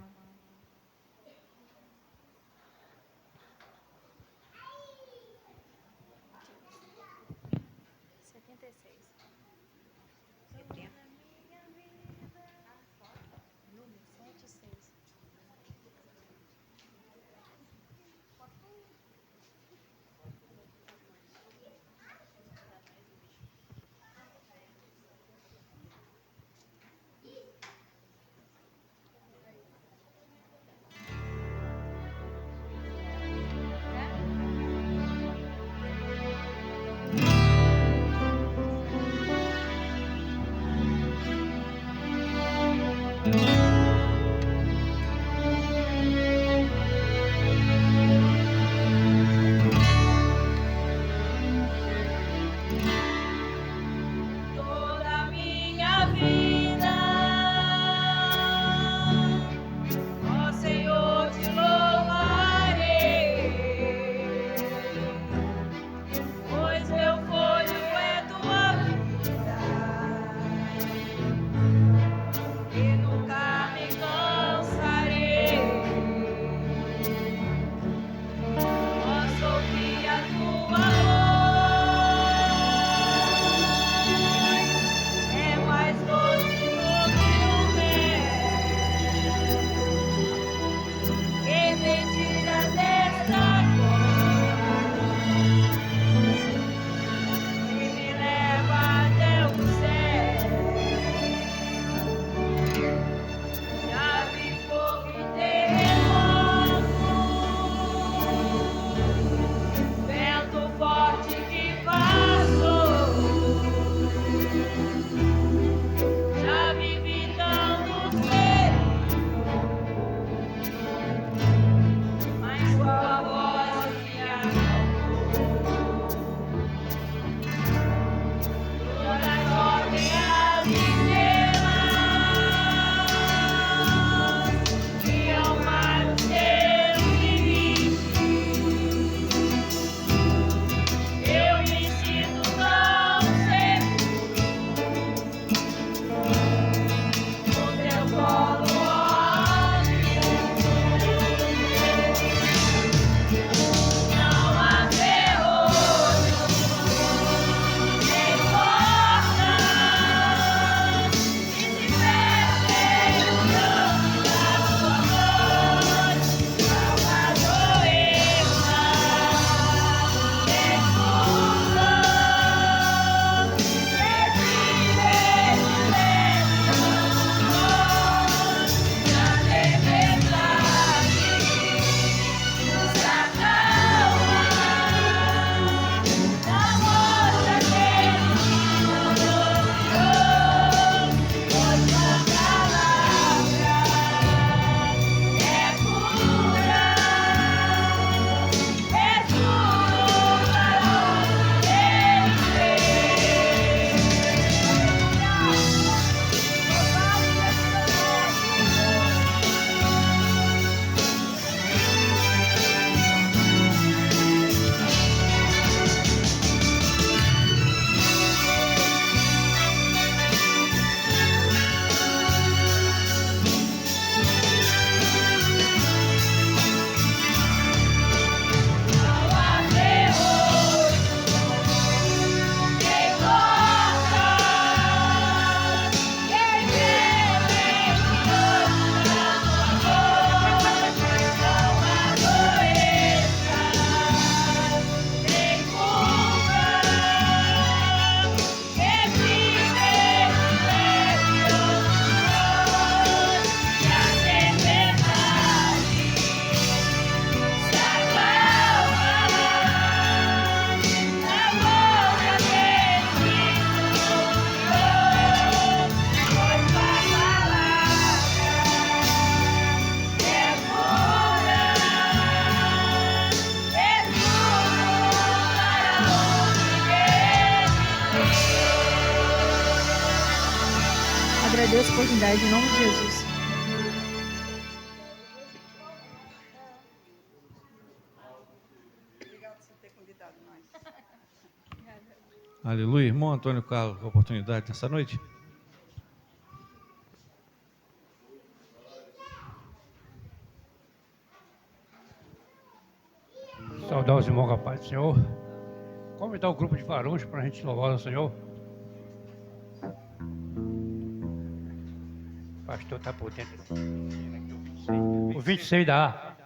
oportunidade, em nome de Jesus. Aleluia. Irmão Antônio Carlos, com a oportunidade nessa noite. Saudar os irmãos com a paz do Senhor. Convidar o grupo de varões para a gente louvar o Senhor. O pastor está por dentro. O 26 da A.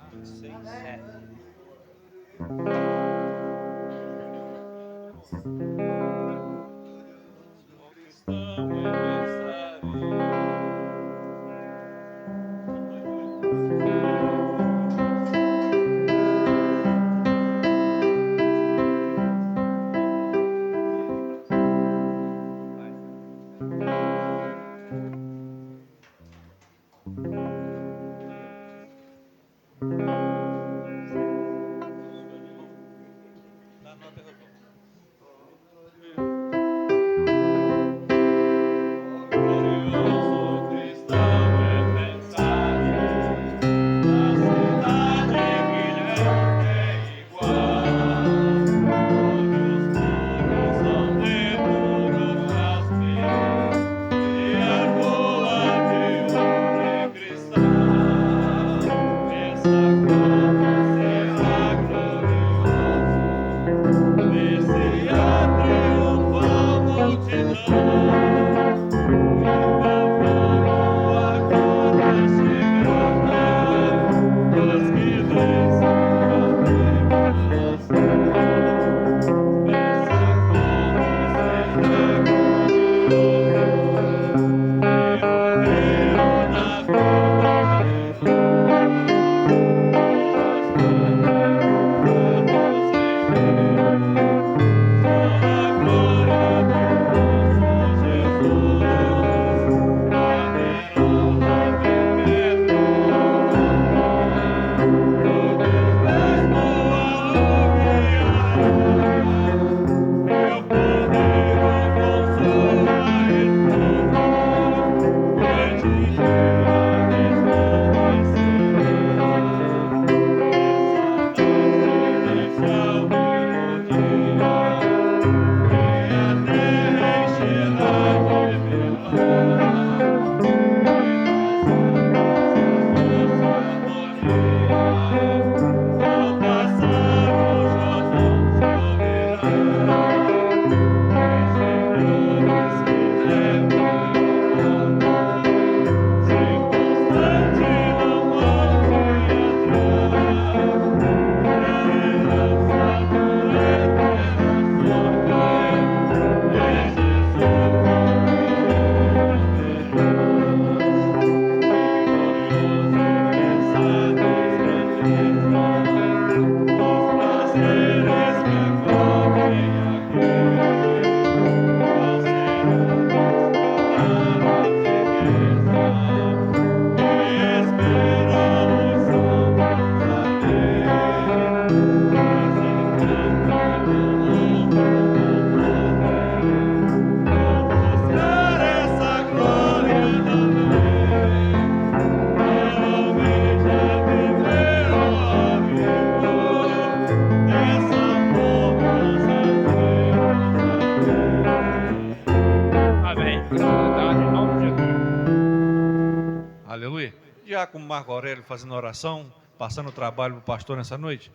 Aleluia. Diácono Marco Aurélio fazendo oração, passando o trabalho para o pastor nessa noite.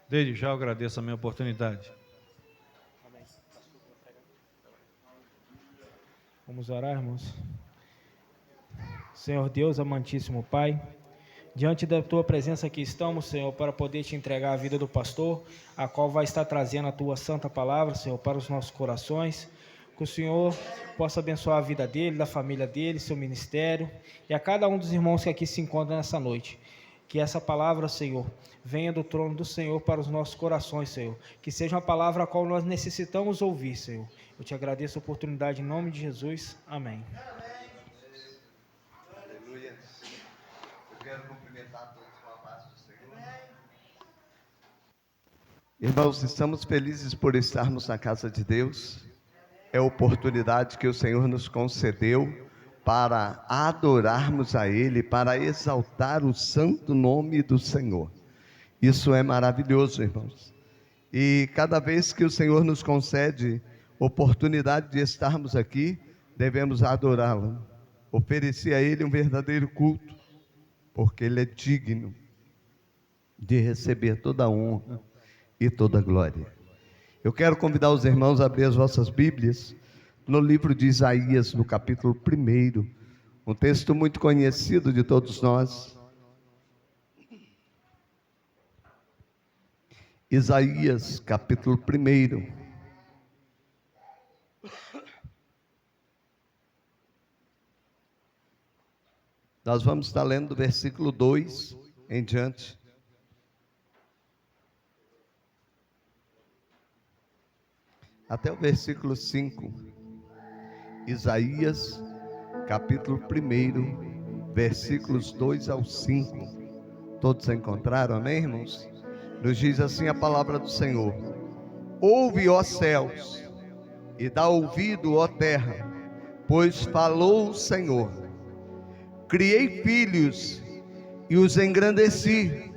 Desde já eu agradeço a minha oportunidade. Vamos orar, irmãos. Senhor Deus, amantíssimo Pai, diante da Tua presença aqui estamos, Senhor, para poder Te entregar a vida do pastor, a qual vai estar trazendo a Tua santa palavra, Senhor, para os nossos corações. Que o Senhor possa abençoar a vida dele, da família dele, seu ministério, e a cada um dos irmãos que aqui se encontram nessa noite. Que essa palavra, Senhor, venha do trono do Senhor para os nossos corações, Senhor. Que seja uma palavra a qual nós necessitamos ouvir, Senhor. Eu Te agradeço a oportunidade em nome de Jesus. Amém. Aleluia. Eu quero cumprimentar todos com a paz do Senhor. Irmãos, estamos felizes por estarmos na casa de Deus. é a oportunidade que o Senhor nos concedeu para adorarmos a Ele, para exaltar o santo nome do Senhor. Isso é maravilhoso, irmãos. E cada vez que o Senhor nos concede oportunidade de estarmos aqui, devemos adorá-lo, oferecer a Ele um verdadeiro culto, porque Ele é digno de receber toda a honra e toda a glória. Eu quero convidar os irmãos a abrir as vossas Bíblias no livro de Isaías, no capítulo 1, um texto muito conhecido de todos nós. Isaías, capítulo 1. Nós vamos estar lendo do versículo 2 em diante. Até o versículo 5. Isaías, capítulo 1, versículos 2 ao 5. Todos encontraram, amém, irmãos? Nos diz assim a palavra do Senhor: ouve, ó céus, e dá ouvido, ó terra, pois falou o Senhor. Criei filhos e os engrandeci,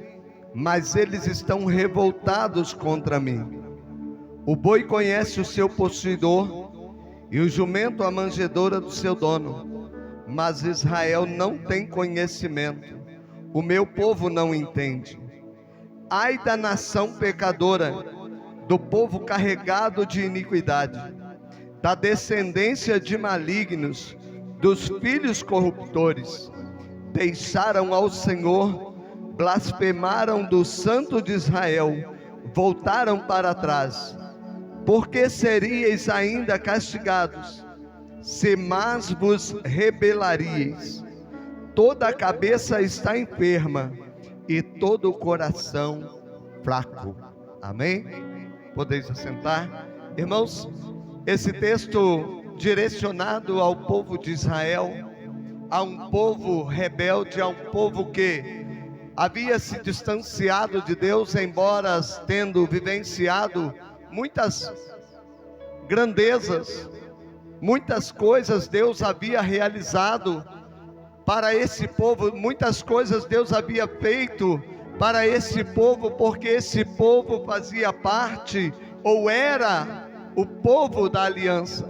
mas eles estão revoltados contra mim. O boi conhece o seu possuidor, e o jumento a manjedoura do seu dono, mas Israel não tem conhecimento, o meu povo não entende. Ai da nação pecadora, do povo carregado de iniquidade, da descendência de malignos, dos filhos corruptores. Deixaram ao Senhor, blasfemaram do Santo de Israel, voltaram para trás. Por que seríeis ainda castigados, se mais vos rebelaríeis? Toda a cabeça está enferma, e todo o coração fraco. Amém? Podeis assentar. Irmãos, esse texto direcionado ao povo de Israel, a um povo rebelde, a um povo que havia se distanciado de Deus, embora tendo vivenciado muitas grandezas, muitas coisas Deus havia realizado para esse povo, muitas coisas Deus havia feito para esse povo, porque esse povo fazia parte, ou era o povo da aliança.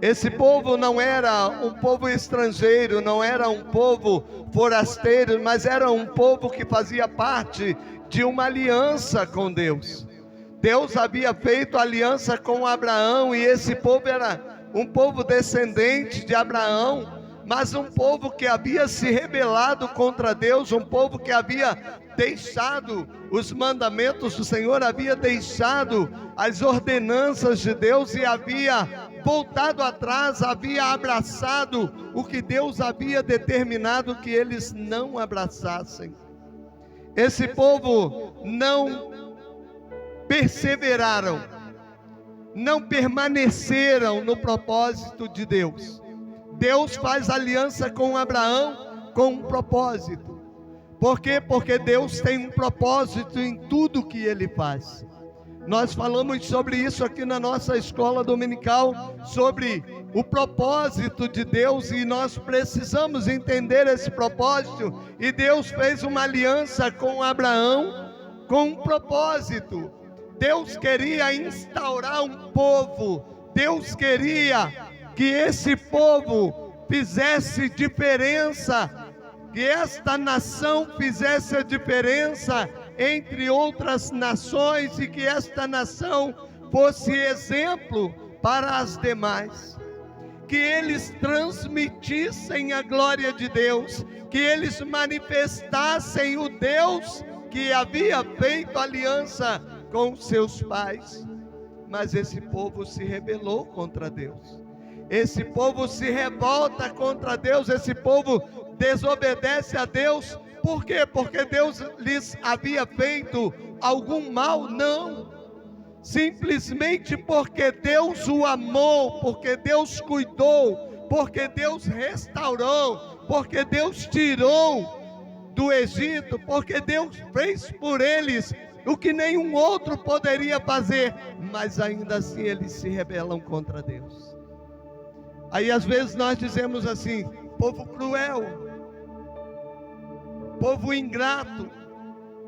Esse povo não era um povo estrangeiro, não era um povo forasteiro, mas era um povo que fazia parte de uma aliança com Deus. Deus havia feito aliança com Abraão, e esse povo era um povo descendente de Abraão, mas um povo que havia se rebelado contra Deus, um povo que havia deixado os mandamentos do Senhor, havia deixado as ordenanças de Deus e havia voltado atrás, havia abraçado o que Deus havia determinado que eles não abraçassem. Esse povo não perseveraram, não permaneceram no propósito de Deus. Deus faz aliança com Abraão com um propósito. Por quê? Porque Deus tem um propósito em tudo que Ele faz. Nós falamos sobre isso aqui na nossa escola dominical, sobre o propósito de Deus, e nós precisamos entender esse propósito. E Deus fez uma aliança com Abraão com um propósito. Deus queria instaurar um povo, Deus queria que esse povo fizesse diferença, que esta nação fizesse a diferença entre outras nações, e que esta nação fosse exemplo para as demais, que eles transmitissem a glória de Deus, que eles manifestassem o Deus que havia feito aliança com seus pais. Mas esse povo se rebelou contra Deus, esse povo se revolta contra Deus, esse povo desobedece a Deus. Por quê? Porque Deus lhes havia feito algum mal? Não, simplesmente porque Deus o amou, porque Deus cuidou, porque Deus restaurou, porque Deus tirou do Egito, porque Deus fez por eles o que nenhum outro poderia fazer, mas ainda assim eles se rebelam contra Deus. Aí às vezes nós dizemos assim: povo cruel, povo ingrato,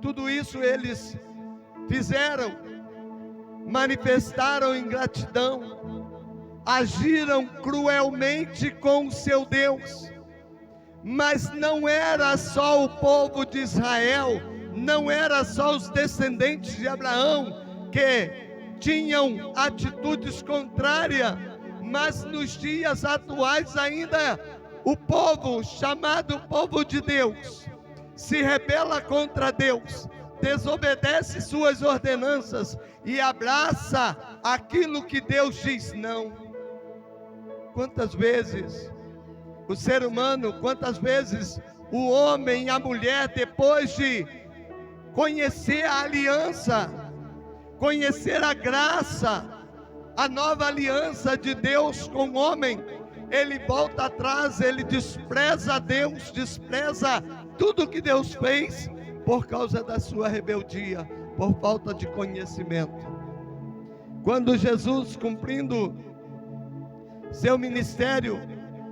tudo isso eles fizeram, manifestaram ingratidão, agiram cruelmente com o seu Deus. Mas não era só o povo de Israel, não era só os descendentes de Abraão que tinham atitudes contrárias, mas nos dias atuais ainda o povo chamado povo de Deus se rebela contra Deus, desobedece suas ordenanças e abraça aquilo que Deus diz não. Quantas vezes o ser humano, quantas vezes o homem e a mulher, depois de conhecer a aliança, conhecer a graça, a nova aliança de Deus com o homem, ele volta atrás, ele despreza Deus, despreza tudo que Deus fez por causa da sua rebeldia, por falta de conhecimento. Quando Jesus, cumprindo seu ministério,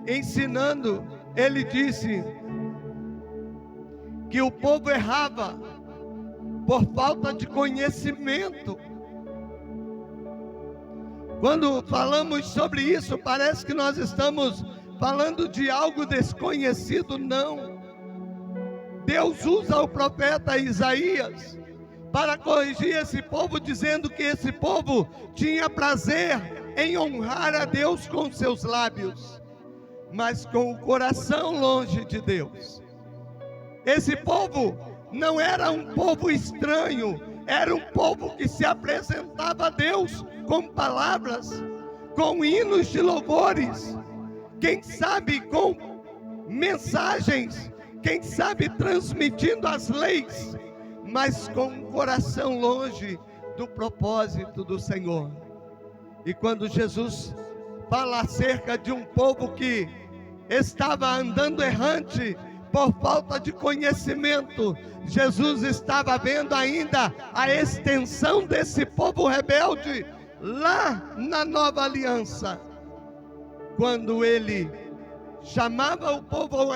ensinando, ele disse que o povo errava por falta de conhecimento. Quando falamos sobre isso, parece que nós estamos falando de algo desconhecido. Não. Deus usa o profeta Isaías para corrigir esse povo, dizendo que esse povo tinha prazer em honrar a Deus com seus lábios, mas com o coração longe de Deus. Esse povo não era um povo estranho, era um povo que se apresentava a Deus com palavras, com hinos de louvores, quem sabe com mensagens, quem sabe transmitindo as leis, mas com um coração longe do propósito do Senhor. E quando Jesus fala acerca de um povo que estava andando errante por falta de conhecimento, Jesus estava vendo ainda a extensão desse povo rebelde lá na nova aliança, quando ele chamava o povo ao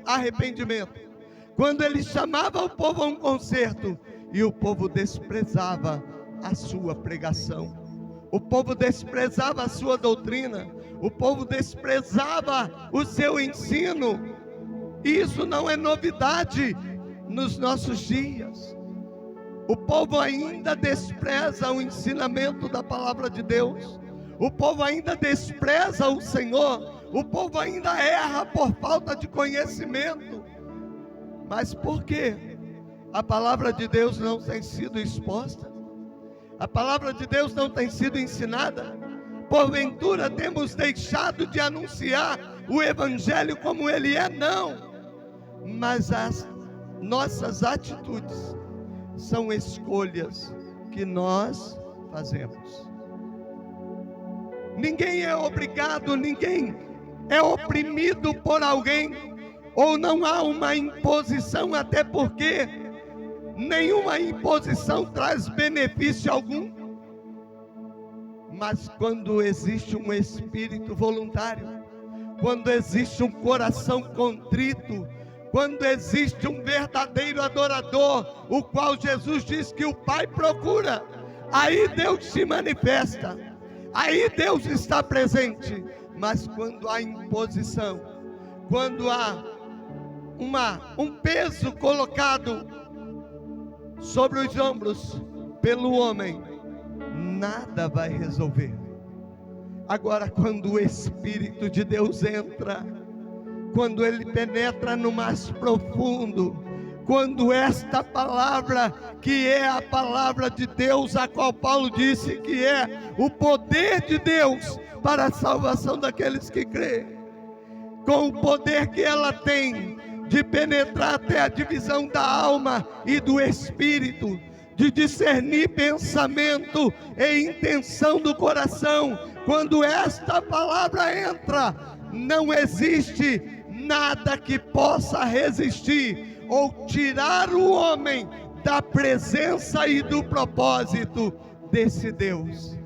arrependimento, quando ele chamava o povo a um conserto, e o povo desprezava a sua pregação, o povo desprezava a sua doutrina, o povo desprezava o seu ensino. Isso não é novidade nos nossos dias. O povo ainda despreza o ensinamento da palavra de Deus, o povo ainda despreza o Senhor, o povo ainda erra por falta de conhecimento. Mas por quê? A palavra de Deus não tem sido exposta, a palavra de Deus não tem sido ensinada. Porventura temos deixado de anunciar o Evangelho como ele é? Não. Mas as nossas atitudes são escolhas que nós fazemos. Ninguém é obrigado, ninguém é oprimido por alguém, ou não há uma imposição, até porque nenhuma imposição traz benefício algum. Mas quando existe um espírito voluntário, quando existe um coração contrito, quando existe um verdadeiro adorador, o qual Jesus diz que o Pai procura, aí Deus se manifesta, aí Deus está presente. Mas quando há imposição, quando há um peso colocado sobre os ombros pelo homem, nada vai resolver. Agora, quando o Espírito de Deus entra, quando ele penetra no mais profundo, quando esta palavra, que é a palavra de Deus, a qual Paulo disse que é o poder de Deus para a salvação daqueles que creem, com o poder que ela tem de penetrar até a divisão da alma e do espírito, de discernir pensamento e intenção do coração, quando esta palavra entra, não existe nada que possa resistir ou tirar o homem da presença e do propósito desse Deus.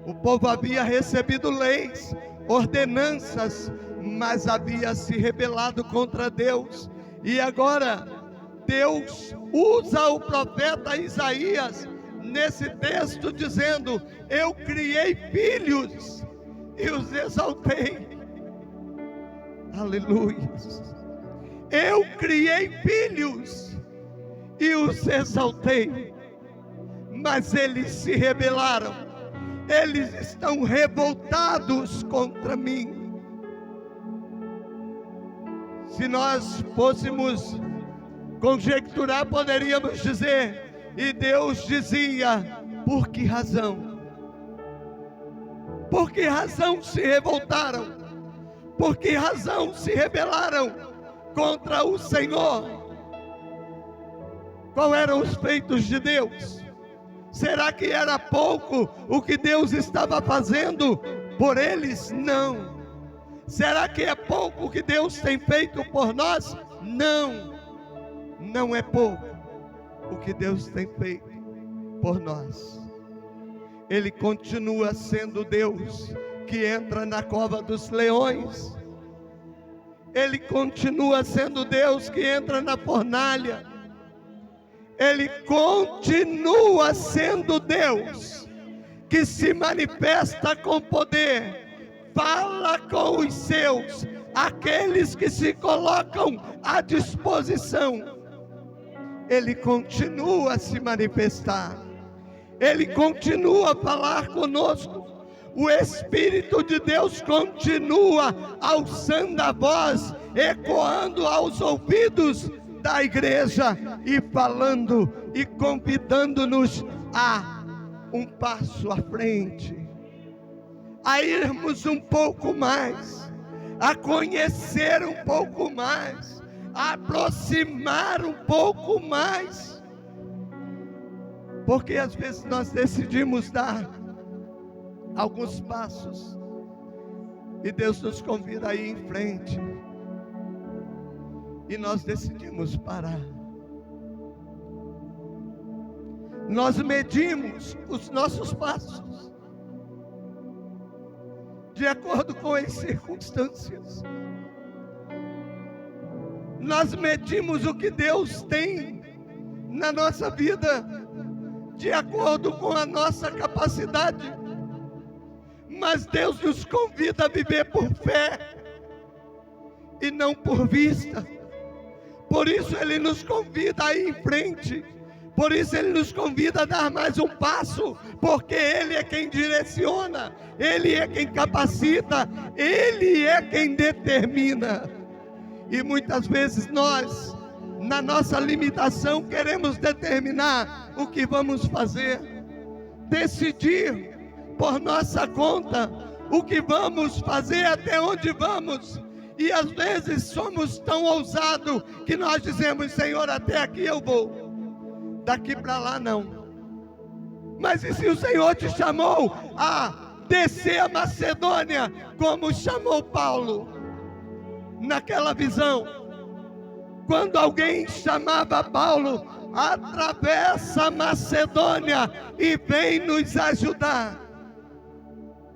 O povo havia recebido leis, ordenanças, mas havia se rebelado contra Deus. E agora Deus usa o profeta Isaías nesse texto dizendo: eu criei filhos e os exaltei. Aleluia. Eu criei filhos e os exaltei, mas eles se rebelaram. Eles estão revoltados contra mim. Se nós fôssemos conjecturar, poderíamos dizer: e Deus dizia, por que razão? Por que razão se revoltaram? Por que razão se rebelaram contra o Senhor? Qual eram os feitos de Deus? Será que era pouco o que Deus estava fazendo por eles? Não. Será que é pouco o que Deus tem feito por nós? Não. Não é pouco o que Deus tem feito por nós. Ele continua sendo Deus que entra na cova dos leões. Ele continua sendo Deus que entra na fornalha. Ele continua sendo Deus que se manifesta com poder, fala com os seus, aqueles que se colocam à disposição. Ele continua a se manifestar. Ele continua a falar conosco. O Espírito de Deus continua alçando a voz, ecoando aos ouvidos da igreja e falando e convidando-nos a um passo à frente, a irmos um pouco mais, a conhecer um pouco mais, a aproximar um pouco mais, porque às vezes nós decidimos dar alguns passos e Deus nos convida a ir em frente e nós decidimos parar. Nós medimos os nossos passos de acordo com as circunstâncias. Nós medimos o que Deus tem na nossa vida de acordo com a nossa capacidade. Mas Deus nos convida a viver por fé e não por vista. Por isso Ele nos convida a ir em frente. Por isso Ele nos convida a dar mais um passo, porque Ele é quem direciona, Ele é quem capacita, Ele é quem determina. E muitas vezes nós, na nossa limitação, queremos determinar o que vamos fazer, decidir por nossa conta o que vamos fazer, até onde vamos. E às vezes somos tão ousados que nós dizemos: Senhor, até aqui eu vou, daqui para lá não. Mas e se o Senhor te chamou a descer a Macedônia, como chamou Paulo naquela visão? Quando alguém chamava Paulo: atravessa a Macedônia e vem nos ajudar.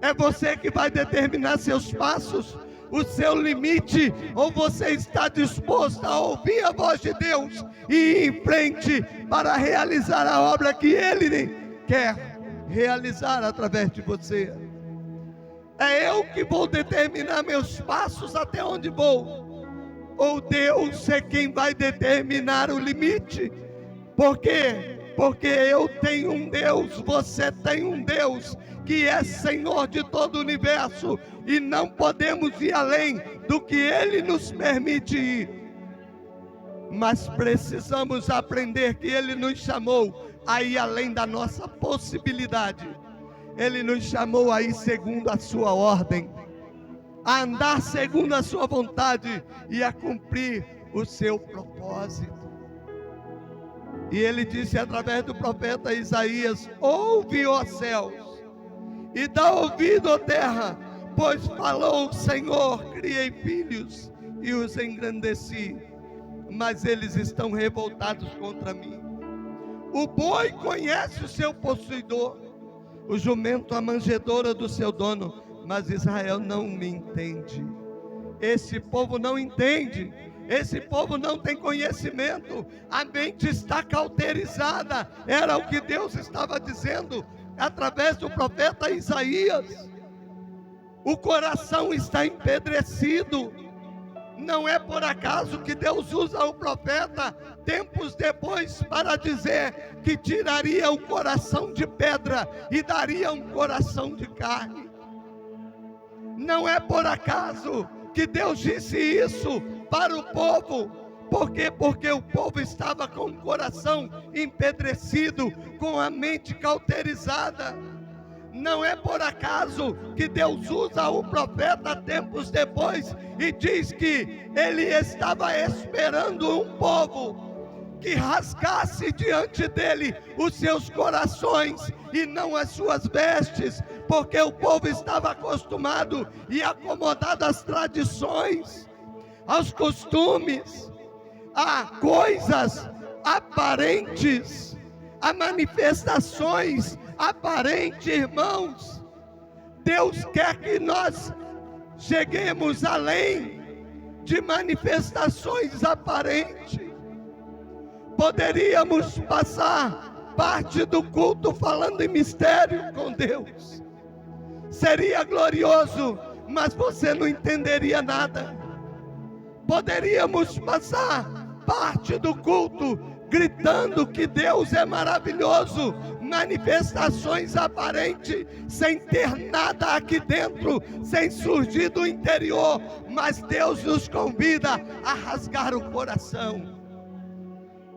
É você que vai determinar seus passos, o seu limite, ou você está disposto a ouvir a voz de Deus e ir em frente para realizar a obra que Ele quer realizar através de você? É eu que vou determinar meus passos, até onde vou, ou Deus é quem vai determinar o limite? Por quê? Porque eu tenho um Deus, você tem um Deus que é Senhor de todo o universo, e não podemos ir além do que Ele nos permite ir. Mas precisamos aprender que Ele nos chamou a ir além da nossa possibilidade. Ele nos chamou a ir segundo a sua ordem, a andar segundo a sua vontade e a cumprir o seu propósito. E Ele disse através do profeta Isaías: ouve, ó céus, e dá ouvido, ó terra, pois falou o Senhor: criei filhos e os engrandeci, mas eles estão revoltados contra mim. O boi conhece o seu possuidor, o jumento a manjedoura do seu dono, mas Israel não me entende. Esse povo não entende, esse povo não tem conhecimento, a mente está cauterizada. Era o que Deus estava dizendo através do profeta Isaías. O coração está empedrecido. Não é por acaso que Deus usa o profeta tempos depois para dizer que tiraria o coração de pedra e daria um coração de carne. Não é por acaso que Deus disse isso para o povo. Por quê? Porque o povo estava com o coração empedrecido, com a mente cauterizada. Não é por acaso que Deus usa o profeta tempos depois e diz que ele estava esperando um povo que rasgasse diante dele os seus corações e não as suas vestes, porque o povo estava acostumado e acomodado às tradições, aos costumes, a coisas aparentes, a manifestações aparentes, irmãos. Deus quer que nós cheguemos além de manifestações aparentes. Poderíamos passar parte do culto falando em mistério com Deus. Seria glorioso, mas você não entenderia nada. Poderíamos passar parte do culto gritando que Deus é maravilhoso, manifestações aparentes, sem ter nada aqui dentro, sem surgir do interior, mas Deus nos convida a rasgar o coração.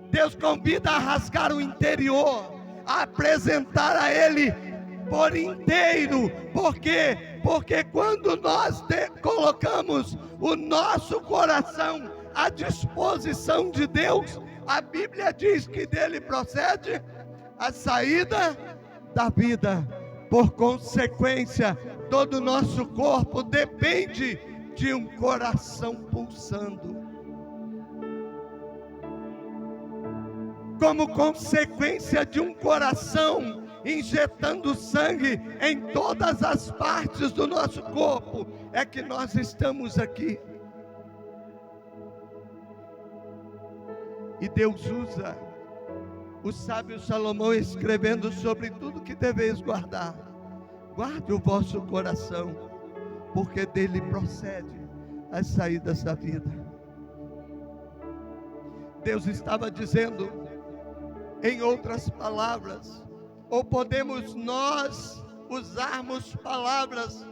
Deus convida a rasgar o interior, a apresentar a Ele por inteiro. Por quê? Porque quando nós colocamos o nosso coração à disposição de Deus, a Bíblia diz que dele procede a saída da vida. Por consequência, todo o nosso corpo depende de um coração pulsando. Como consequência de um coração injetando sangue em todas as partes do nosso corpo, é que nós estamos aqui. E Deus usa o sábio Salomão escrevendo sobre tudo que deveis guardar. Guarde o vosso coração, porque dele procede as saídas da vida. Deus estava dizendo, em outras palavras, ou podemos nós usarmos palavras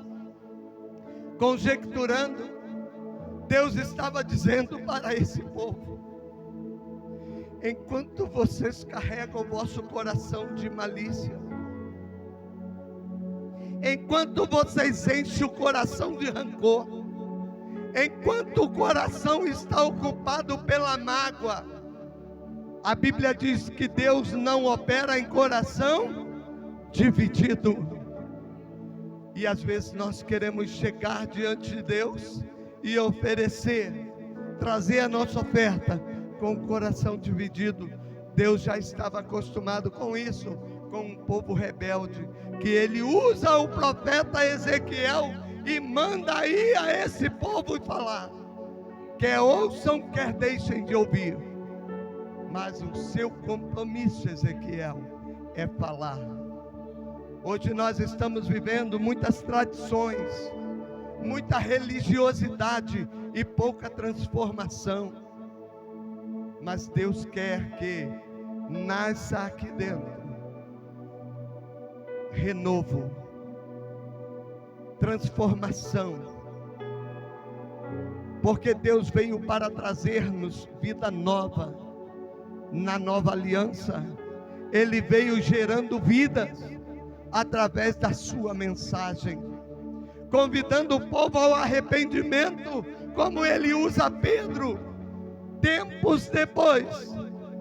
conjecturando, Deus estava dizendo para esse povo: enquanto vocês carregam o vosso coração de malícia, enquanto vocês enchem o coração de rancor, enquanto o coração está ocupado pela mágoa, a Bíblia diz que Deus não opera em coração dividido. E às vezes nós queremos chegar diante de Deus e oferecer, trazer a nossa oferta com o coração dividido. Deus já estava acostumado com isso, com um povo rebelde, que ele usa o profeta Ezequiel e manda aí a esse povo falar, quer ouçam, quer deixem de ouvir, mas o seu compromisso, Ezequiel, é falar. Hoje nós estamos vivendo muitas tradições, muita religiosidade e pouca transformação. Mas Deus quer que nasça aqui dentro renovo, transformação, porque Deus veio para trazer-nos vida nova. Na nova aliança, Ele veio gerando vidas através da sua mensagem, convidando o povo ao arrependimento, como Ele usa Pedro tempos depois,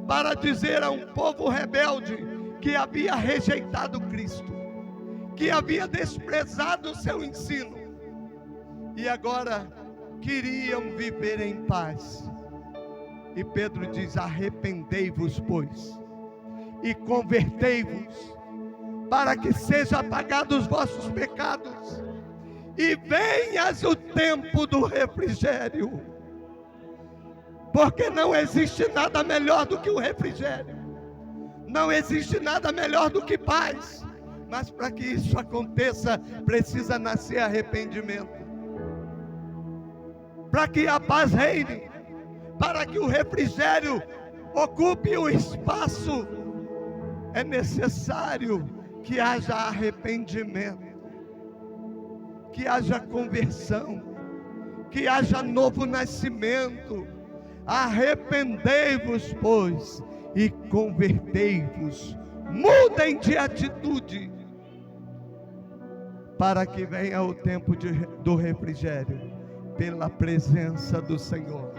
para dizer a um povo rebelde que havia rejeitado Cristo, que havia desprezado o seu ensino, e agora queriam viver em paz. E Pedro diz: arrependei-vos, pois, e convertei-vos, para que sejam apagados os vossos pecados, e venhas o tempo do refrigério. Porque não existe nada melhor do que o refrigério. Não existe nada melhor do que paz. Mas para que isso aconteça, precisa nascer arrependimento. Para que a paz reine, para que o refrigério ocupe o espaço, é necessário que haja arrependimento, que haja conversão, que haja novo nascimento. Arrependei-vos, pois, e convertei-vos, mudem de atitude, para que venha o tempo do refrigério, pela presença do Senhor.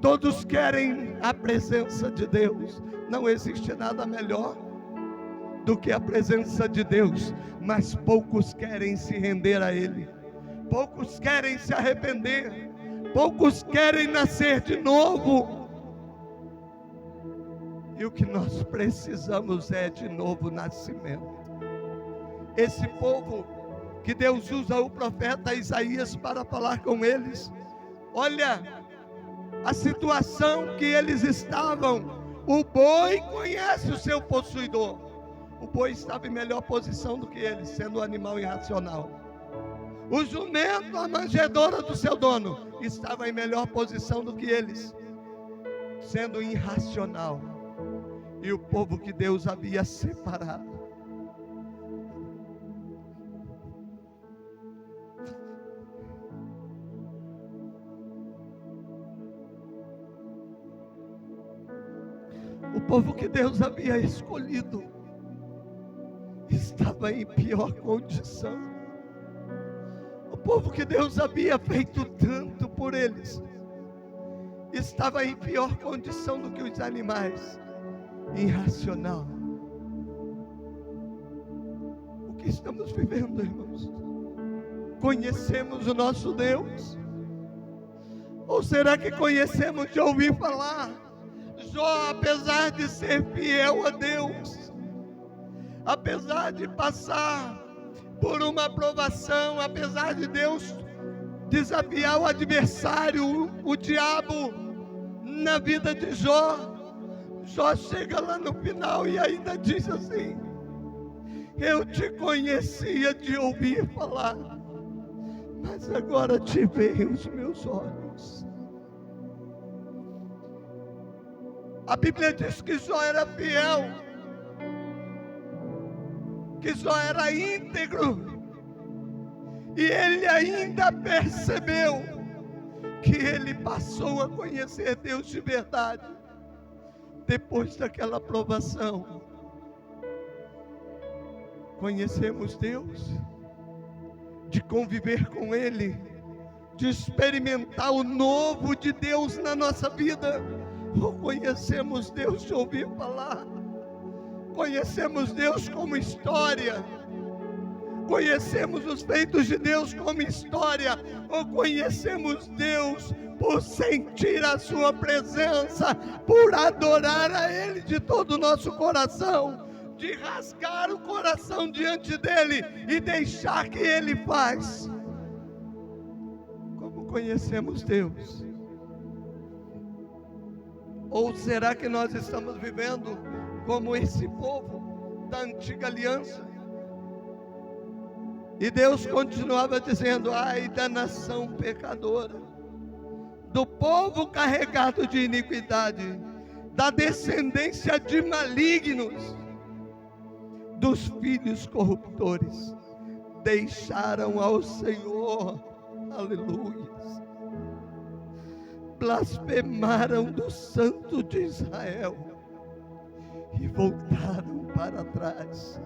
Todos querem a presença de Deus, não existe nada melhor do que a presença de Deus, mas poucos querem se render a Ele, poucos querem se arrepender, poucos querem nascer de novo. E o que nós precisamos é de novo nascimento. Esse povo que Deus usa o profeta Isaías para falar com eles, olha a situação que eles estavam. O boi conhece o seu possuidor. O boi estava em melhor posição do que eles, sendo um animal irracional. O jumento, a manjedoura do seu dono, estava em melhor posição do que eles, sendo irracional. E o povo que Deus havia separado, o povo que Deus havia escolhido, estava em pior condição. O povo que Deus havia feito tanto por eles, estava em pior condição do que os animais, irracional. O que estamos vivendo, irmãos? Conhecemos o nosso Deus? Ou será que conhecemos de ouvir falar? Jó, apesar de ser fiel a Deus, apesar de passar por uma provação, apesar de Deus desafiar o adversário, o diabo, na vida de Jó, Jó chega lá no final e ainda diz assim: eu te conhecia de ouvir falar, mas agora te veem os meus olhos. A Bíblia diz que Jó era fiel, que Jó era íntegro, e ele ainda percebeu que ele passou a conhecer Deus de verdade depois daquela provação. Conhecemos Deus, de conviver com Ele, de experimentar o novo de Deus na nossa vida, ou conhecemos Deus de ouvir falar? Conhecemos Deus como história, conhecemos os feitos de Deus como história, ou conhecemos Deus por sentir a sua presença, por adorar a Ele de todo o nosso coração, de rasgar o coração diante dEle e deixar que Ele faz? Como conhecemos Deus? Ou será que nós estamos vivendo como esse povo da antiga aliança? E Deus continuava dizendo: ai da nação pecadora, do povo carregado de iniquidade, da descendência de malignos, dos filhos corruptores, deixaram ao Senhor, aleluia, blasfemaram do Santo de Israel e voltaram para trás.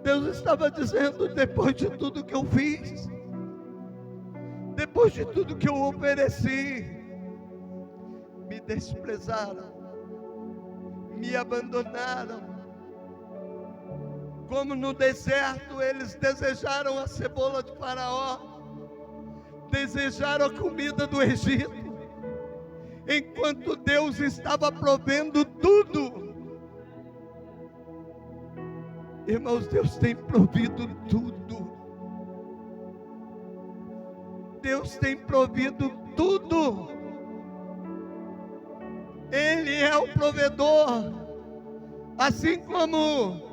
Deus estava dizendo: depois de tudo que eu fiz, depois de tudo que eu ofereci, me desprezaram, me abandonaram. Como no deserto eles desejaram a cebola de Faraó, desejaram a comida do Egito, enquanto Deus estava provendo tudo. Irmãos, Deus tem provido tudo. Deus tem provido tudo. Ele é o provedor. Assim como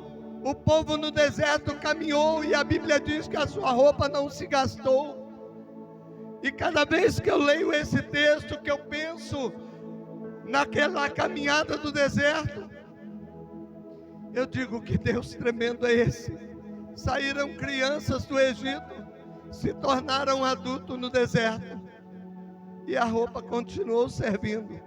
o povo no deserto caminhou e a Bíblia diz que a sua roupa não se gastou. E cada vez que eu leio esse texto, que eu penso naquela caminhada do deserto, eu digo: que Deus tremendo é esse? Saíram crianças do Egito, se tornaram adultos no deserto, e a roupa continuou servindo.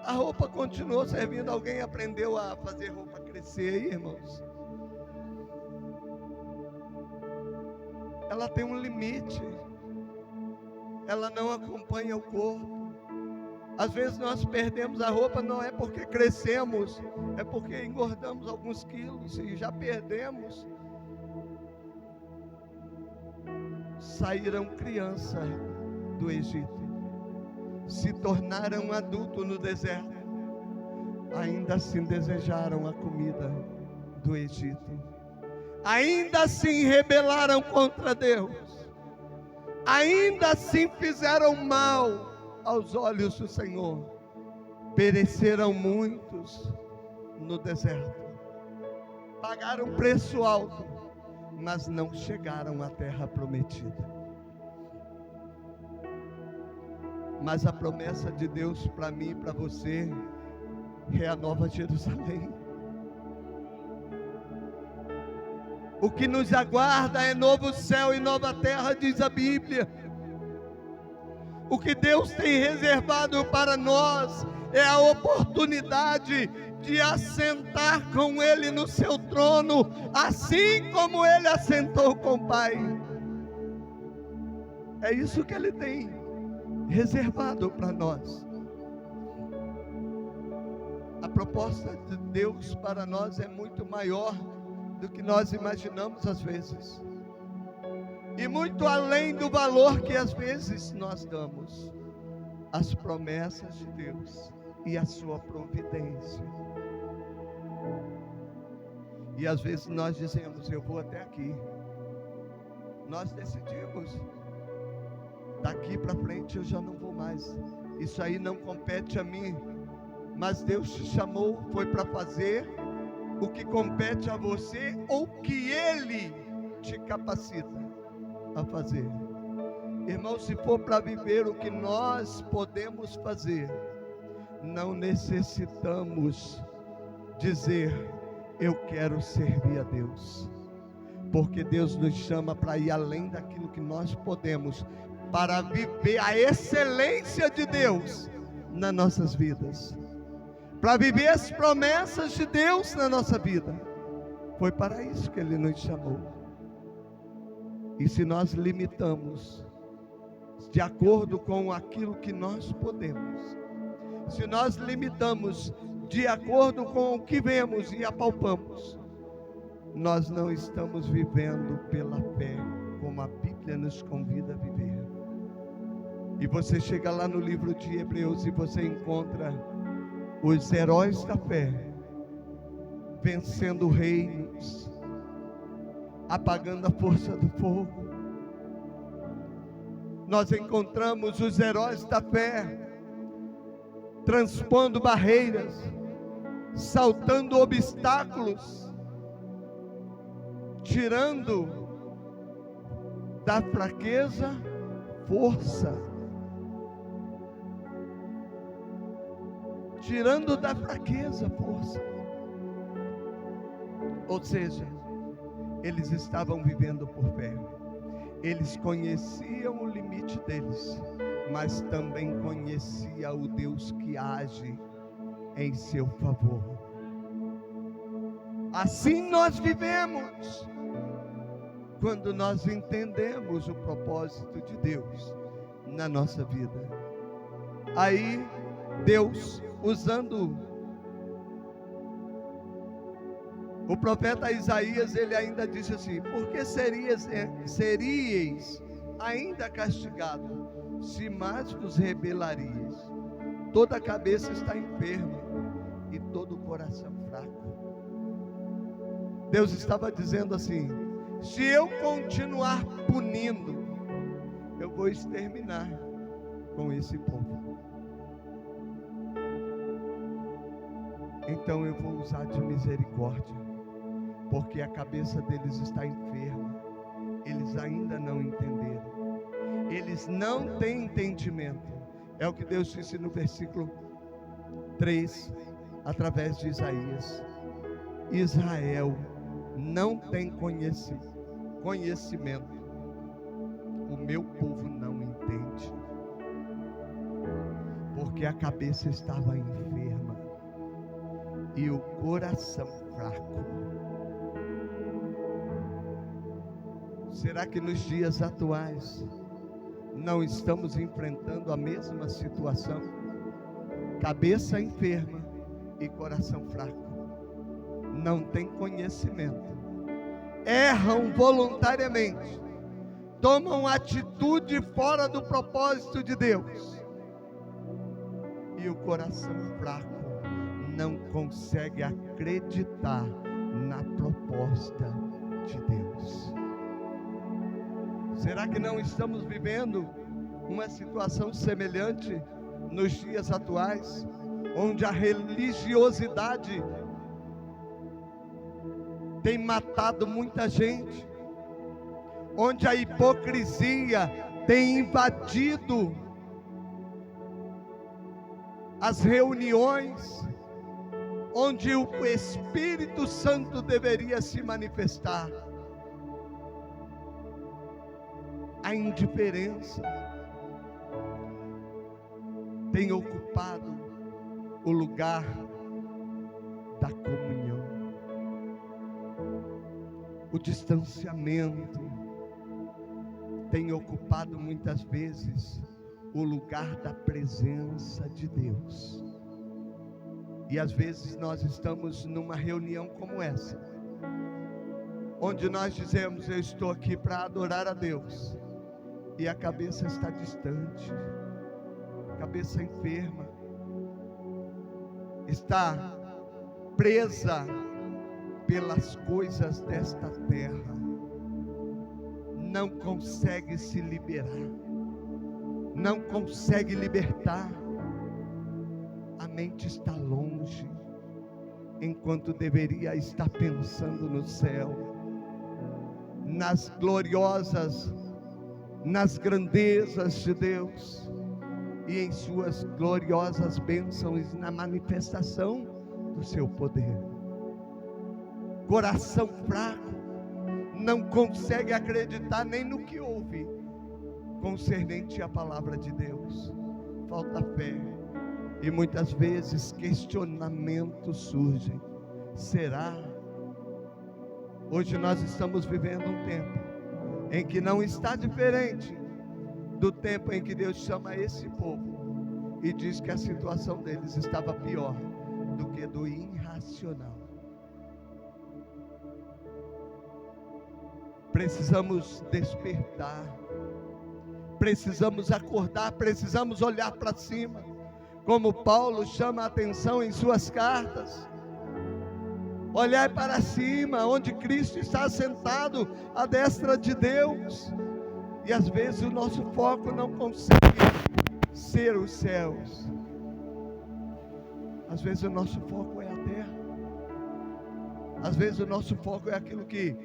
A roupa continuou servindo. Alguém aprendeu a fazer roupa crescer aí, irmãos? Ela tem um limite. Ela não acompanha o corpo. Às vezes nós perdemos a roupa, não é porque crescemos, é porque engordamos alguns quilos e já perdemos. Saíram criança do Egito, se tornaram adultos no deserto, ainda assim desejaram a comida do Egito, ainda assim rebelaram contra Deus, ainda assim fizeram mal aos olhos do Senhor. Pereceram muitos no deserto, pagaram um preço alto, mas não chegaram à terra prometida. Mas a promessa de Deus para mim e para você é a Nova Jerusalém. O que nos aguarda é novo céu e nova terra, diz a Bíblia. O que Deus tem reservado para nós é a oportunidade de assentar com Ele no seu trono, assim como Ele assentou com o Pai. É isso que Ele tem reservado para nós. A proposta de Deus para nós é muito maior do que nós imaginamos às vezes, e muito além do valor que às vezes nós damos. As promessas de Deus e a sua providência. E às vezes nós dizemos: eu vou até aqui. Nós decidimos: daqui para frente eu já não vou mais, isso aí não compete a mim. Mas Deus te chamou, foi para fazer o que compete a você, ou que Ele te capacita a fazer. Irmão, se for para viver o que nós podemos fazer, não necessitamos dizer: eu quero servir a Deus, porque Deus nos chama para ir além daquilo que nós podemos, para viver a excelência de Deus nas nossas vidas, para viver as promessas de Deus na nossa vida. Foi para isso que Ele nos chamou. E se nós limitamos de acordo com aquilo que nós podemos, se nós limitamos de acordo com o que vemos e apalpamos, nós não estamos vivendo pela fé, como a Bíblia nos convida a viver. E você chega lá no livro de Hebreus e você encontra os heróis da fé vencendo reinos, apagando a força do fogo. Nós encontramos os heróis da fé transpondo barreiras, saltando obstáculos, tirando da fraqueza força, tirando da fraqueza força. Ou seja, eles estavam vivendo por fé. Eles conheciam o limite deles, mas também conhecia o Deus que age em seu favor. Assim nós vivemos, quando nós entendemos o propósito de Deus na nossa vida. Aí Deus, usando o profeta Isaías, ele ainda disse assim: por que seríeis ainda castigado, se mais vos rebelarias. Toda a cabeça está enferma e todo o coração fraco. Deus estava dizendo assim: se eu continuar punindo, eu vou exterminar com esse povo. Então eu vou usar de misericórdia, porque a cabeça deles está enferma. Eles ainda não entenderam. Eles não têm entendimento. É o que Deus disse no versículo 3, através de Isaías. Israel não tem conhecimento. O meu povo não entende. Porque a cabeça estava enferma e o coração fraco. Será que nos dias atuais não estamos enfrentando a mesma situação? Cabeça enferma e coração fraco. Não tem conhecimento. Erram voluntariamente. Tomam atitude fora do propósito de Deus. E o coração fraco não consegue acreditar na proposta de Deus. Será que não estamos vivendo uma situação semelhante nos dias atuais, onde a religiosidade tem matado muita gente, onde a hipocrisia tem invadido as reuniões, onde o Espírito Santo deveria se manifestar? A indiferença tem ocupado o lugar da comunhão. O distanciamento tem ocupado muitas vezes o lugar da presença de Deus. E às vezes nós estamos numa reunião como essa, onde nós dizemos: eu estou aqui para adorar a Deus, e a cabeça está distante, cabeça enferma, está presa pelas coisas desta terra, não consegue se liberar, não consegue libertar. A mente está longe, enquanto deveria estar pensando no céu, nas gloriosas, nas grandezas de Deus e em suas gloriosas bênçãos, na manifestação do seu poder. Coração fraco não consegue acreditar nem no que ouve concernente à palavra de Deus. Falta fé e muitas vezes questionamentos surgem. Será? Hoje nós estamos vivendo um tempo em que não está diferente do tempo em que Deus chama esse povo e diz que a situação deles estava pior do que do irracional. Precisamos despertar, precisamos acordar, precisamos olhar para cima, como Paulo chama a atenção em suas cartas. Olhar para cima, onde Cristo está sentado à destra de Deus. E às vezes o nosso foco não consegue ser os céus. Às vezes o nosso foco é a terra. Às vezes o nosso foco é aquilo que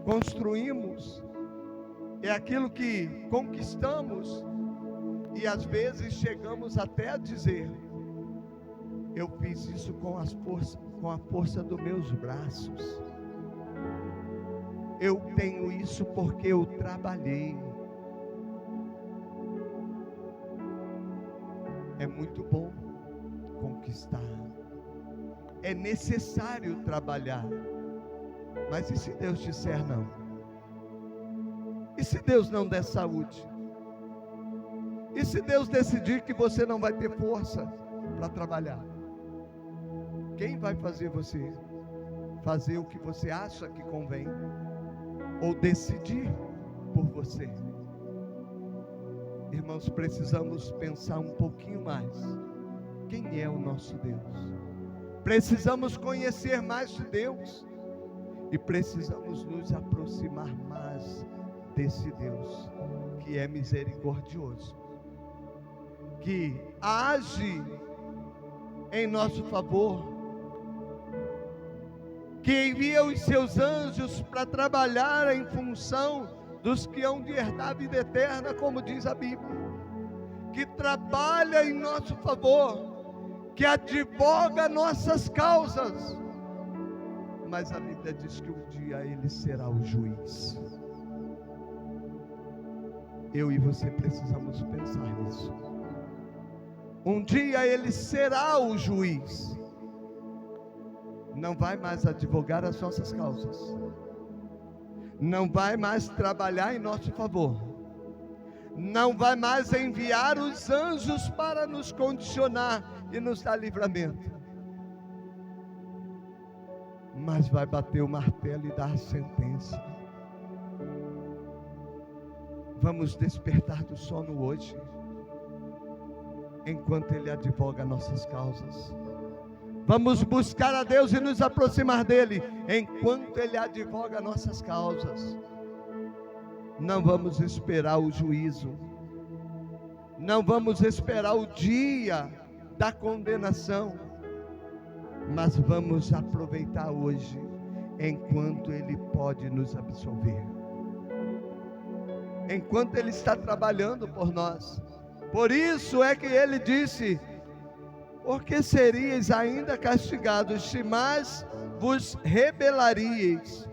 construímos, é aquilo que conquistamos. E às vezes chegamos até a dizer: eu fiz isso com a força dos meus braços. Eu tenho isso porque eu trabalhei. É muito bom conquistar. É necessário trabalhar. Mas e se Deus disser não? E se Deus não der saúde? E se Deus decidir que você não vai ter força para trabalhar? Quem vai fazer você fazer o que você acha que convém? Ou decidir por você? Irmãos, precisamos pensar um pouquinho mais. Quem é o nosso Deus? Precisamos conhecer mais de Deus. E precisamos nos aproximar mais desse Deus, que é misericordioso, que age em nosso favor, que envia os seus anjos para trabalhar em função dos que hão de herdar a vida eterna, como diz a Bíblia, que trabalha em nosso favor, que advoga nossas causas. Mas a Bíblia diz que um dia Ele será o juiz. Eu e você precisamos pensar nisso. Um dia Ele será o juiz. Não vai mais advogar as nossas causas. Não vai mais trabalhar em nosso favor. Não vai mais enviar os anjos para nos condicionar e nos dar livramento. Mas vai bater o martelo e dar a sentença. Vamos despertar do sono hoje, enquanto Ele advoga nossas causas. Vamos buscar a Deus e nos aproximar dEle, enquanto Ele advoga nossas causas. Não vamos esperar o juízo. Não vamos esperar o dia da condenação. Mas vamos aproveitar hoje, enquanto Ele pode nos absolver, enquanto Ele está trabalhando por nós. Por isso é que Ele disse: porque seríeis ainda castigados, se mais vos rebelaríeis.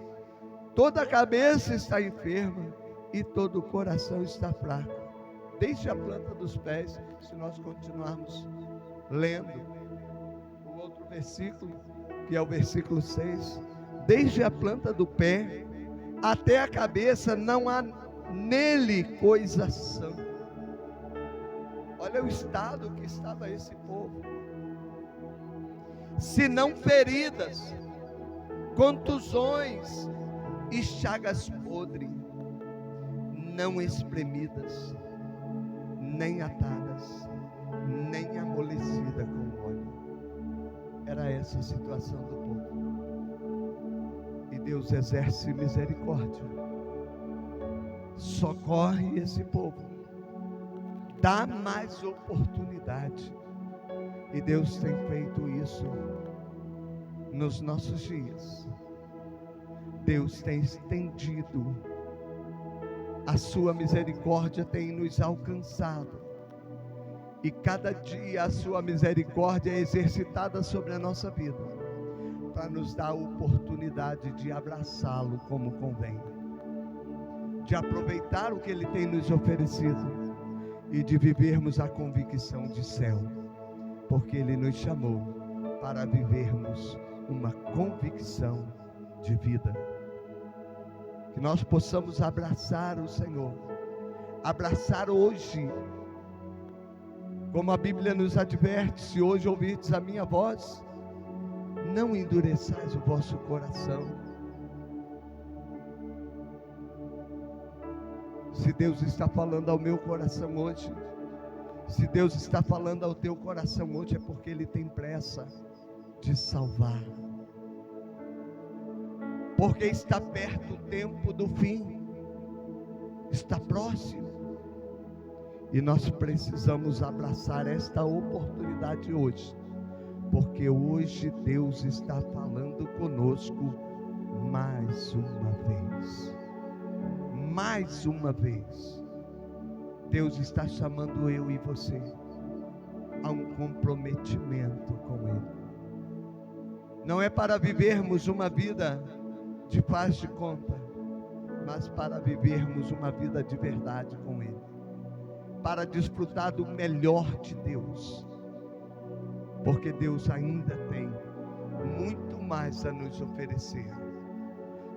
Toda a cabeça está enferma e todo o coração está fraco, desde a planta dos pés. Se nós continuarmos lendo outro versículo, que é o versículo 6, desde a planta do pé até a cabeça não há nele coisa sã. Olha o estado que estava esse povo, senão feridas, contusões e chagas podres, não espremidas, nem atadas, nem amolecidas com óleo. Era essa a situação do povo. E Deus exerce misericórdia, socorre esse povo, dá mais oportunidade. E Deus tem feito isso nos nossos dias. Deus tem estendido a sua misericórdia, tem nos alcançado. E cada dia a sua misericórdia é exercitada sobre a nossa vida, para nos dar a oportunidade de abraçá-lo como convém, de aproveitar o que Ele tem nos oferecido e de vivermos a convicção de céu, porque Ele nos chamou para vivermos uma convicção de vida. Que nós possamos abraçar o Senhor, abraçar hoje. Como a Bíblia nos adverte: se hoje ouvirdes a minha voz, não endureçais o vosso coração. Se Deus está falando ao meu coração hoje, se Deus está falando ao teu coração hoje, é porque Ele tem pressa de salvar, porque está perto o tempo do fim, está próximo. E nós precisamos abraçar esta oportunidade hoje, porque hoje Deus está falando conosco mais uma vez. Mais uma vez. Deus está chamando eu e você a um comprometimento com Ele. Não é para vivermos uma vida de faz de conta, mas para vivermos uma vida de verdade com Ele, para desfrutar do melhor de Deus, porque Deus ainda tem muito mais a nos oferecer.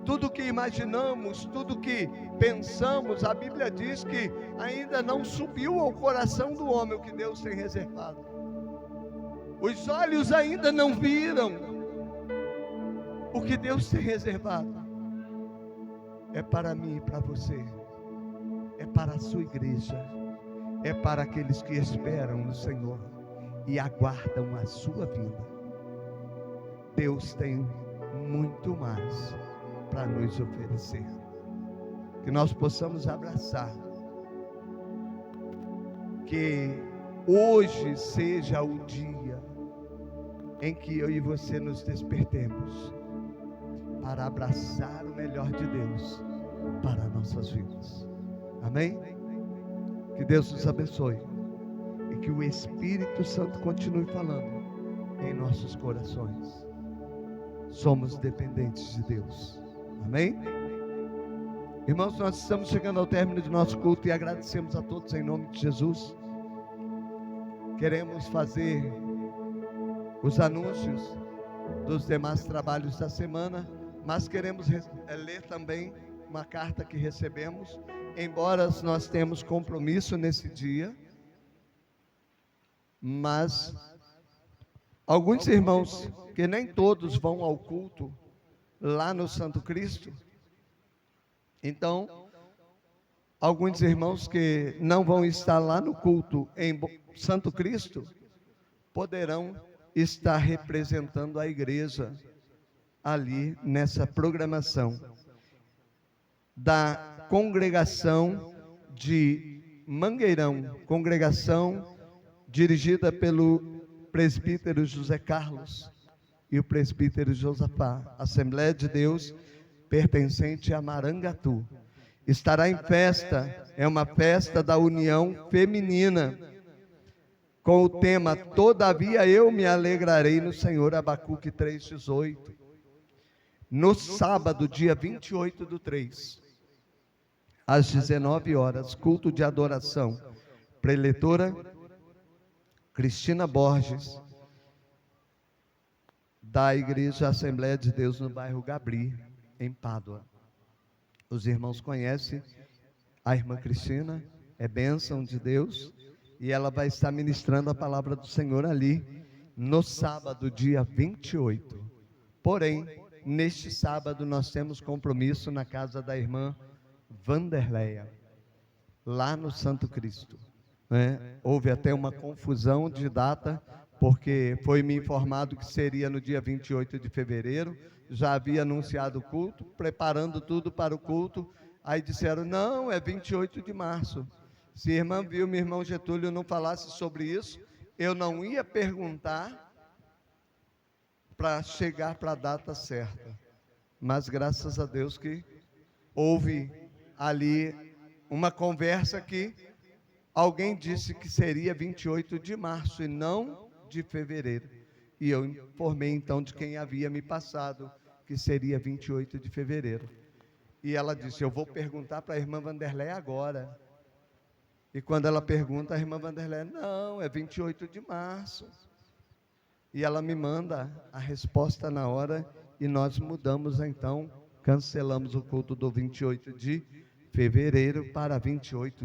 Tudo que imaginamos, tudo que pensamos, a Bíblia diz que ainda não subiu ao coração do homem o que Deus tem reservado. Os olhos ainda não viram o que Deus tem reservado. É para mim e para você, é para a sua igreja, é para aqueles que esperam no Senhor e aguardam a sua vinda. Deus tem muito mais para nos oferecer. Que nós possamos abraçar. Que hoje seja o dia em que eu e você nos despertemos para abraçar o melhor de Deus para nossas vidas. Amém? Que Deus nos abençoe e que o Espírito Santo continue falando em nossos corações. Somos dependentes de Deus. Amém? Irmãos, nós estamos chegando ao término do nosso culto e agradecemos a todos em nome de Jesus. Queremos fazer os anúncios dos demais trabalhos da semana, mas queremos ler também uma carta que recebemos, embora nós temos compromisso nesse dia, mas alguns irmãos, que nem todos vão ao culto lá no Santo Cristo, então, alguns irmãos que não vão estar lá no culto em Santo Cristo, poderão estar representando a igreja ali nessa programação da congregação de Mangueirão, congregação dirigida pelo presbítero José Carlos e o presbítero Josafá, Assembleia de Deus, pertencente a Marangatu. Estará em festa, é uma festa da união feminina, com o tema Todavia eu me alegrarei no Senhor, Abacuque 3,18. No sábado, dia 28/3, às 19 horas, culto de adoração, preletora Cristina Borges, da Igreja Assembleia de Deus no bairro Gabri, em Pádua. Os irmãos conhecem a irmã Cristina, é bênção de Deus, e ela vai estar ministrando a palavra do Senhor ali, no sábado, dia 28. Porém, neste sábado nós temos compromisso na casa da irmã Vanderleia, lá no Santo Cristo. Houve até uma confusão de data, porque foi me informado que seria no dia 28 de fevereiro, já havia anunciado o culto, preparando tudo para o culto, aí disseram, não, é 28 de março. Se a irmã viu, meu irmão Getúlio não falasse sobre isso, eu não ia perguntar para chegar para a data certa. Mas graças a Deus que houve ali uma conversa que alguém disse que seria 28 de março e não de fevereiro. E eu informei então de quem havia me passado que seria 28 de fevereiro. E ela disse, eu vou perguntar para a irmã Vanderleia agora. E quando ela pergunta, a irmã Vanderleia, não, é 28 de março. E ela me manda a resposta na hora e nós mudamos então, cancelamos o culto do 28 de fevereiro para 28